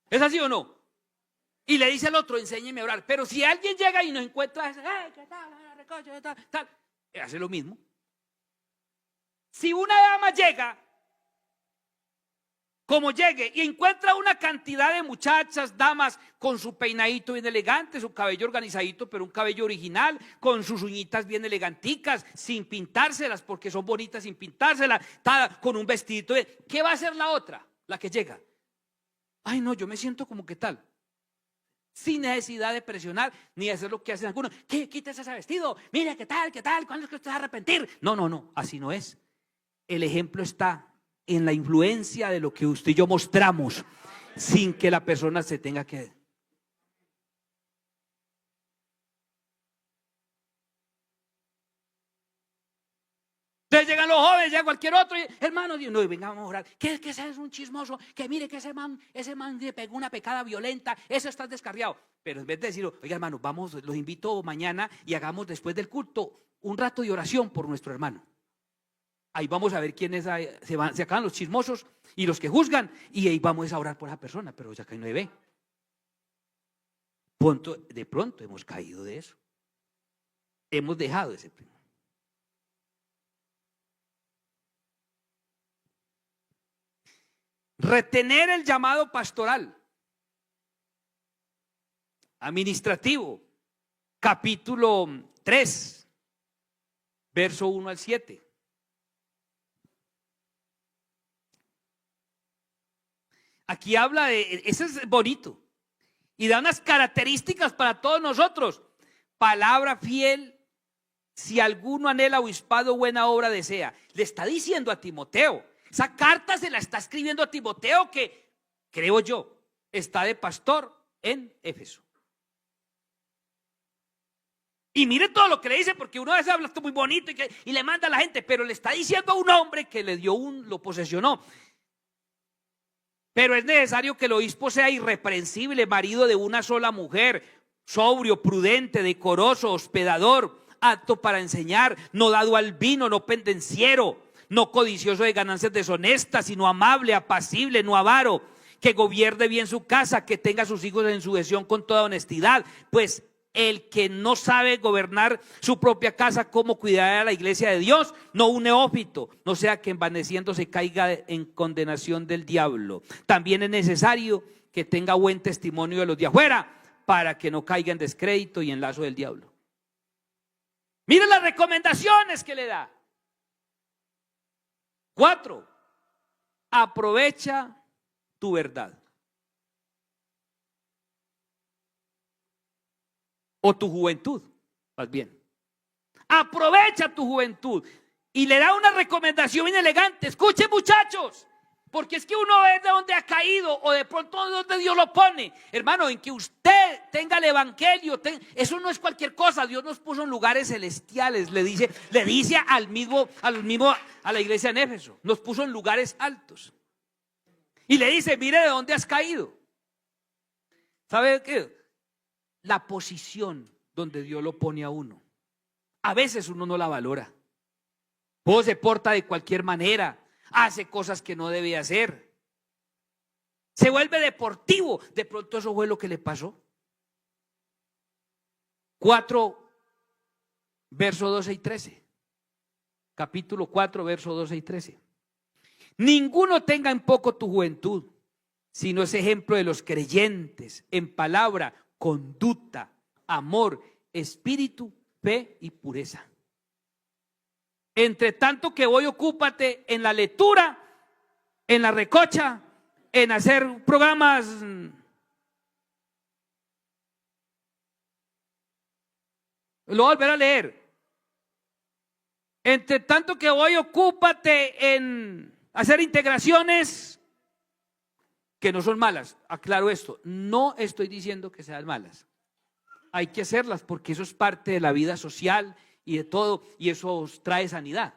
[SPEAKER 1] ¿Es así o no? Y le dice al otro, enséñeme a orar. Pero si alguien llega y nos encuentra, ¿qué tal? Hace lo mismo. Si una dama llega, como llegue y encuentra una cantidad de muchachas, damas con su peinadito bien elegante, su cabello organizadito, pero un cabello original, con sus uñitas bien eleganticas, sin pintárselas, porque son bonitas sin pintárselas, con un vestidito. ¿Qué va a hacer la otra? La que llega. Ay, no, yo me siento como que tal. Sin necesidad de presionar, ni de hacer lo que hacen algunos. ¿Qué? Quítese ese vestido. Mira, ¿qué tal? ¿Cuándo es que usted va a arrepentir? No, así no es. El ejemplo está en la influencia de lo que usted y yo mostramos, sin que la persona se tenga que... Entonces llegan los jóvenes, llega cualquier otro, y, hermano, Dios, no, venga, vamos a orar. ¿Qué ese es un chismoso? Que mire que ese man le pegó una pecada violenta, eso está descarriado. Pero en vez de decir, oiga, hermano, vamos, los invito mañana y hagamos después del culto un rato de oración por nuestro hermano. Ahí vamos a ver quiénes se acaban los chismosos y los que juzgan, y ahí vamos a orar por esa persona, pero ya que no ve. De pronto hemos caído de eso. Hemos dejado ese primo. Retener el llamado pastoral, administrativo, capítulo 3, verso 1 al 7. Aquí habla de, eso es bonito, y da unas características para todos nosotros. Palabra fiel, si alguno anhela obispado, buena obra desea. Le está diciendo a Timoteo. Esa carta se la está escribiendo a Timoteo, que creo yo está de pastor en Éfeso. Y mire todo lo que le dice, porque uno a veces habla esto muy bonito y le manda a la gente, pero le está diciendo a un hombre que le dio lo posesionó. Pero es necesario que el obispo sea irreprensible, marido de una sola mujer, sobrio, prudente, decoroso, hospedador, apto para enseñar, no dado al vino, no pendenciero, no codicioso de ganancias deshonestas, sino amable, apacible, no avaro, que gobierne bien su casa, que tenga a sus hijos en sujeción con toda honestidad. Pues el que no sabe gobernar su propia casa, ¿cómo cuidará a la iglesia de Dios? No un neófito, no sea que envaneciéndose caiga en condenación del diablo. También es necesario que tenga buen testimonio de los de afuera, para que no caiga en descrédito y en lazo del diablo. Miren las recomendaciones que le da. 4. Aprovecha tu verdad. O tu juventud, más bien. Aprovecha tu juventud. Y le da una recomendación bien elegante. Escuchen, muchachos, porque es que uno ve de dónde ha caído, o de pronto de dónde Dios lo pone. Hermano, en que usted tenga el evangelio, eso no es cualquier cosa. Dios nos puso en lugares celestiales. Le dice a la iglesia en Éfeso, nos puso en lugares altos. Y le dice, mire de dónde has caído. ¿Sabe qué? La posición donde Dios lo pone a uno. A veces uno no la valora. O se porta de cualquier manera, hace cosas que no debe hacer. Se vuelve deportivo. De pronto eso fue lo que le pasó. 4, verso 12 y 13. Capítulo 4, verso 12 y 13. Ninguno tenga en poco tu juventud, sino es ejemplo de los creyentes en palabra, conducta, amor, espíritu, fe y pureza. Entre tanto que voy, ocúpate en la lectura, en la recocha, en hacer programas. Lo voy a volver a leer. Entre tanto que voy, ocúpate en hacer integraciones que no son malas. Aclaro esto, no estoy diciendo que sean malas. Hay que hacerlas porque eso es parte de la vida social y de todo, y eso os trae sanidad.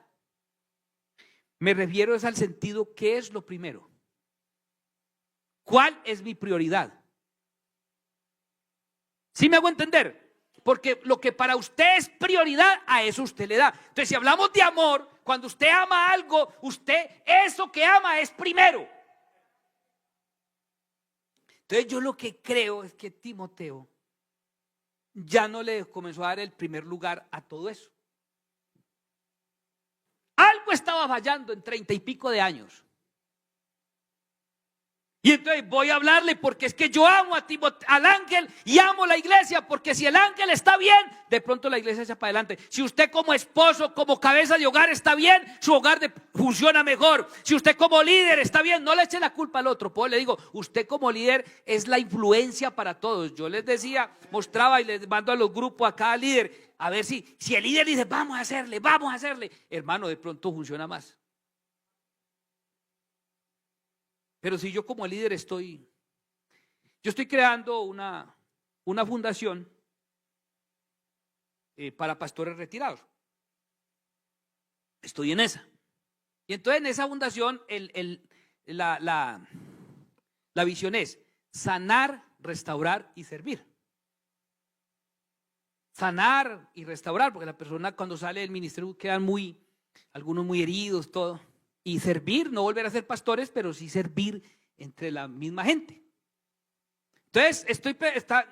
[SPEAKER 1] Me refiero es al sentido, ¿qué es lo primero? ¿Cuál es mi prioridad? ¿Sí me hago entender? Porque lo que para usted es prioridad, a eso usted le da. Entonces, si hablamos de amor, cuando usted ama algo, usted, eso que ama es primero. Entonces, yo lo que creo es que Timoteo ya no le comenzó a dar el primer lugar a todo eso. Algo estaba fallando en 30 y pico de años. Y entonces voy a hablarle porque es que yo amo a Timoteo, al ángel, y amo la iglesia, porque si el ángel está bien, de pronto la iglesia echa para adelante. Si usted como esposo, como cabeza de hogar está bien, su hogar funciona mejor. Si usted como líder está bien, no le eche la culpa al otro. Pues le digo, usted como líder es la influencia para todos. Yo les decía, mostraba y les mando a los grupos a cada líder, a ver si el líder dice, vamos a hacerle. Hermano, de pronto funciona más. Pero si yo como líder estoy creando una fundación para pastores retirados. Estoy en esa. Y entonces en esa fundación la visión es sanar, restaurar y servir. Sanar y restaurar, porque la persona cuando sale del ministerio quedan algunos muy heridos, todo. Y servir, no volver a ser pastores, pero sí servir entre la misma gente. Entonces, estoy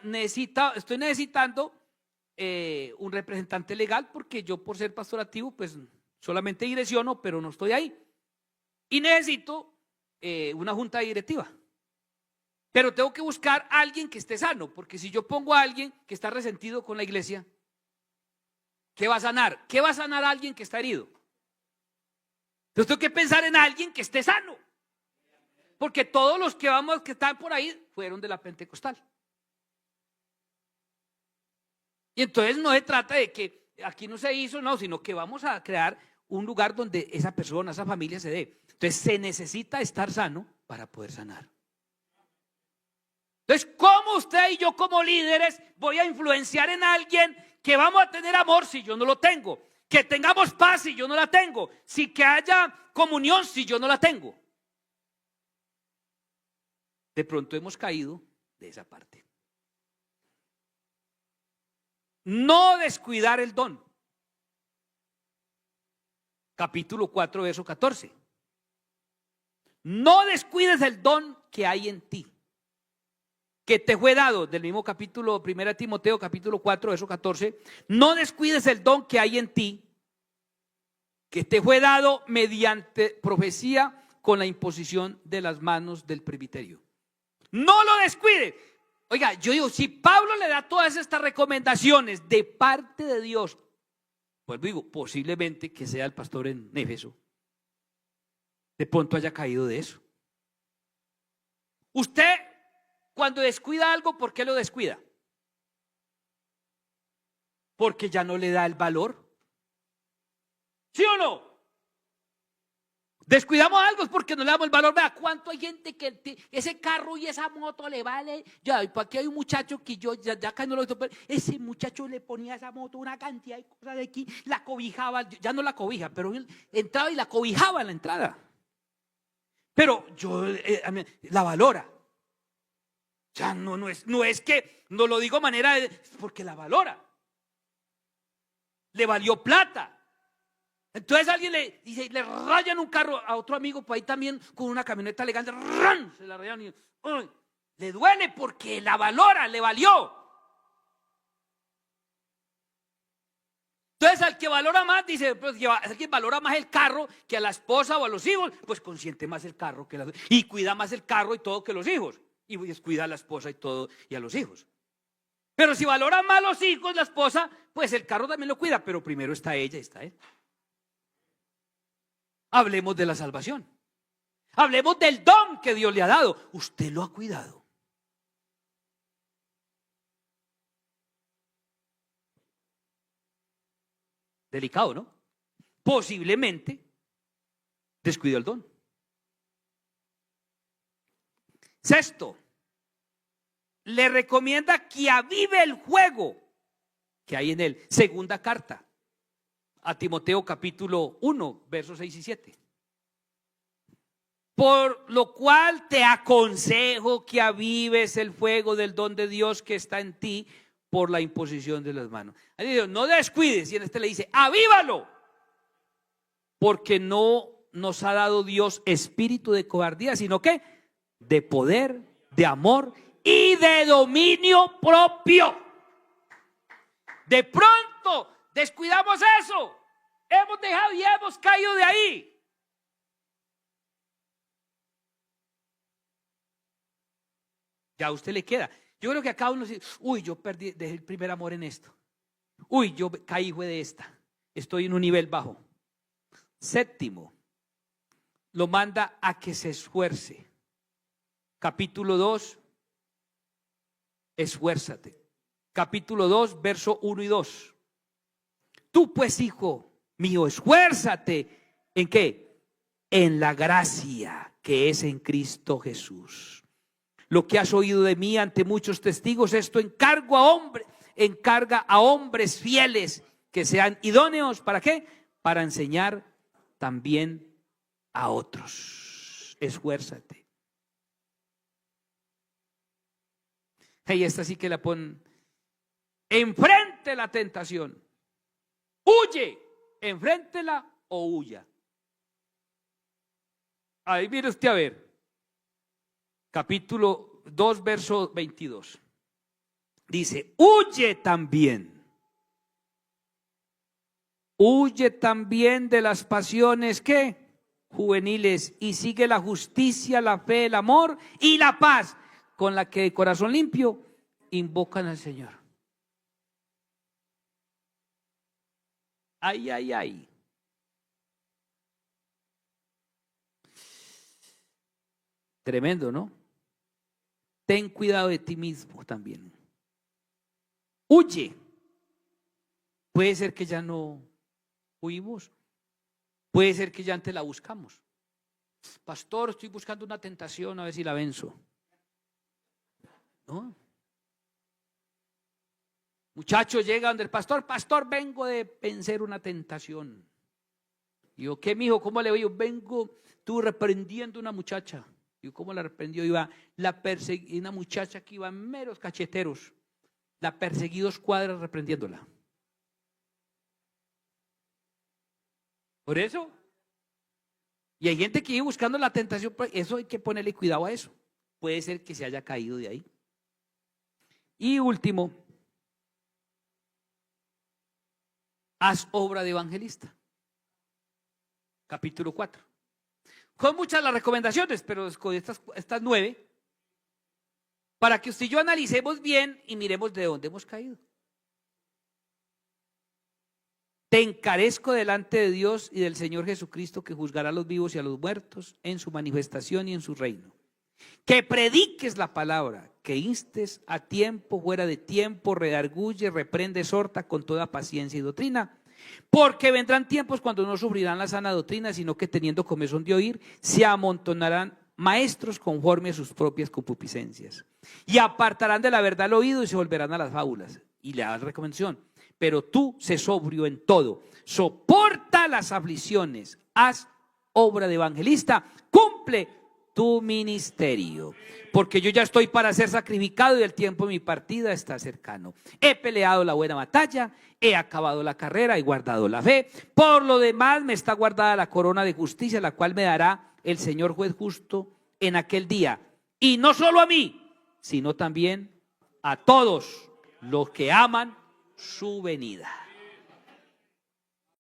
[SPEAKER 1] necesitando un representante legal, porque yo por ser pastor activo, pues solamente direcciono, pero no estoy ahí. Y necesito una junta directiva. Pero tengo que buscar a alguien que esté sano, porque si yo pongo a alguien que está resentido con la iglesia, ¿qué va a sanar? ¿Qué va a sanar a alguien que está herido? Entonces tengo que pensar en alguien que esté sano. Porque todos los que están por ahí fueron de la Pentecostal. Y entonces no se trata de que aquí no se hizo, no, sino que vamos a crear un lugar donde esa persona, esa familia se dé. Entonces se necesita estar sano para poder sanar. Entonces, ¿cómo usted y yo como líderes voy a influenciar en alguien que vamos a tener amor si yo no lo tengo? Que tengamos paz si yo no la tengo, si que haya comunión si yo no la tengo. De pronto hemos caído de esa parte. No descuidar el don. Capítulo 4, verso 14. No descuides el don que hay en ti, que te fue dado, del mismo capítulo, 1 Timoteo, capítulo 4, verso 14. No descuides el don que hay en ti, que te fue dado mediante profecía con la imposición de las manos del presbiterio. No lo descuide. Oiga, yo digo, si Pablo le da todas estas recomendaciones de parte de Dios, pues digo, posiblemente que sea el pastor en Éfeso, de pronto haya caído de eso. Usted, cuando descuida algo, ¿por qué lo descuida? Porque ya no le da el valor. ¿Sí o no? Descuidamos algo es porque no le damos el valor. Vea, ¿cuánto hay gente que ese carro y esa moto le vale? Ya, aquí hay un muchacho que yo ya acá no lo he visto, pero ese muchacho le ponía a esa moto una cantidad de cosas de aquí, la cobijaba, ya no la cobija, pero él entraba y la cobijaba en la entrada. pero yo la valora. O sea, no es que no lo digo de manera porque la valora. Le valió plata. Entonces alguien le dice, le rayan un carro a otro amigo por ahí también con una camioneta elegante, ¡ran! Se la rayan y ¡ay! Le duele porque la valora, le valió. Entonces al que valora más, dice, pues al que valora más el carro que a la esposa o a los hijos, pues consiente más el carro y cuida más el carro y todo que los hijos. Y pues cuida a la esposa y todo y a los hijos. Pero si valora más los hijos, la esposa, pues el carro también lo cuida, pero primero está ella y está él. Hablemos de la salvación. Hablemos del don que Dios le ha dado. Usted lo ha cuidado. Delicado, ¿no? Posiblemente descuidó el don. Sexto, le recomienda que avive el fuego que hay en él. Segunda carta a Timoteo capítulo 1, versos 6 y 7. Por lo cual te aconsejo que avives el fuego del don de Dios que está en ti por la imposición de las manos. Ahí dice, no descuides, y en este le dice, avívalo, porque no nos ha dado Dios espíritu de cobardía, sino que de poder, de amor y de dominio propio. De pronto descuidamos eso, hemos dejado y hemos caído de ahí. Ya a usted le queda. Yo creo que a cada uno dice, uy, yo dejé el primer amor en esto. Uy, yo caí fue de esta. Estoy en un nivel bajo. Séptimo, lo manda a que se esfuerce. Capítulo 2, esfuérzate. Capítulo 2, verso 1 y 2. Tú pues, hijo mío, esfuérzate. ¿En qué? En la gracia que es en Cristo Jesús. Lo que has oído de mí ante muchos testigos, esto encarga a hombres fieles que sean idóneos. ¿Para qué? Para enseñar también a otros. Esfuérzate. Y esta sí que la pon. Enfrente la tentación. Huye. Enfréntela o huya. Ahí mire usted a ver. Capítulo 2, verso 22. Dice, huye también. Huye también de las pasiones, ¿qué? Juveniles, y sigue la justicia, la fe, el amor y la paz, con la que de corazón limpio invocan al Señor. Ay, ay, ay. Tremendo, ¿no? Ten cuidado de ti mismo también. Huye. Puede ser que ya no huimos. Puede ser que ya antes la buscamos. Pastor, estoy buscando una tentación, a ver si la venzo. ¿No? Muchacho llega donde el pastor, vengo de vencer una tentación. Y yo, ¿qué, mijo? ¿Cómo le voy? Yo vengo, tú reprendiendo una muchacha. Y cómo la reprendió, una muchacha que iba en meros cacheteros, la perseguí 2 cuadras reprendiéndola. Por eso. Y hay gente que vive buscando la tentación, eso hay que ponerle cuidado a eso. Puede ser que se haya caído de ahí. Y último, haz obra de evangelista. Capítulo 4. Son muchas las recomendaciones, pero con estas 9, para que usted y yo analicemos bien y miremos de dónde hemos caído. Te encarezco delante de Dios y del Señor Jesucristo, que juzgará a los vivos y a los muertos en su manifestación y en su reino. Que prediques la palabra, que instes a tiempo, fuera de tiempo, redarguye, reprende, exhorta con toda paciencia y doctrina. Porque vendrán tiempos cuando no sufrirán la sana doctrina, sino que teniendo comezón de oír, se amontonarán maestros conforme a sus propias concupiscencias. Y apartarán de la verdad el oído y se volverán a las fábulas. Y le da la recomendación. Pero tú sé sobrio en todo, soporta las aflicciones, haz obra de evangelista, cumple tu ministerio, porque yo ya estoy para ser sacrificado y el tiempo de mi partida está cercano. He peleado la buena batalla, he acabado la carrera y guardado la fe. Por lo demás me está guardada la corona de justicia, la cual me dará el Señor juez justo en aquel día. Y no solo a mí, sino también a todos los que aman su venida.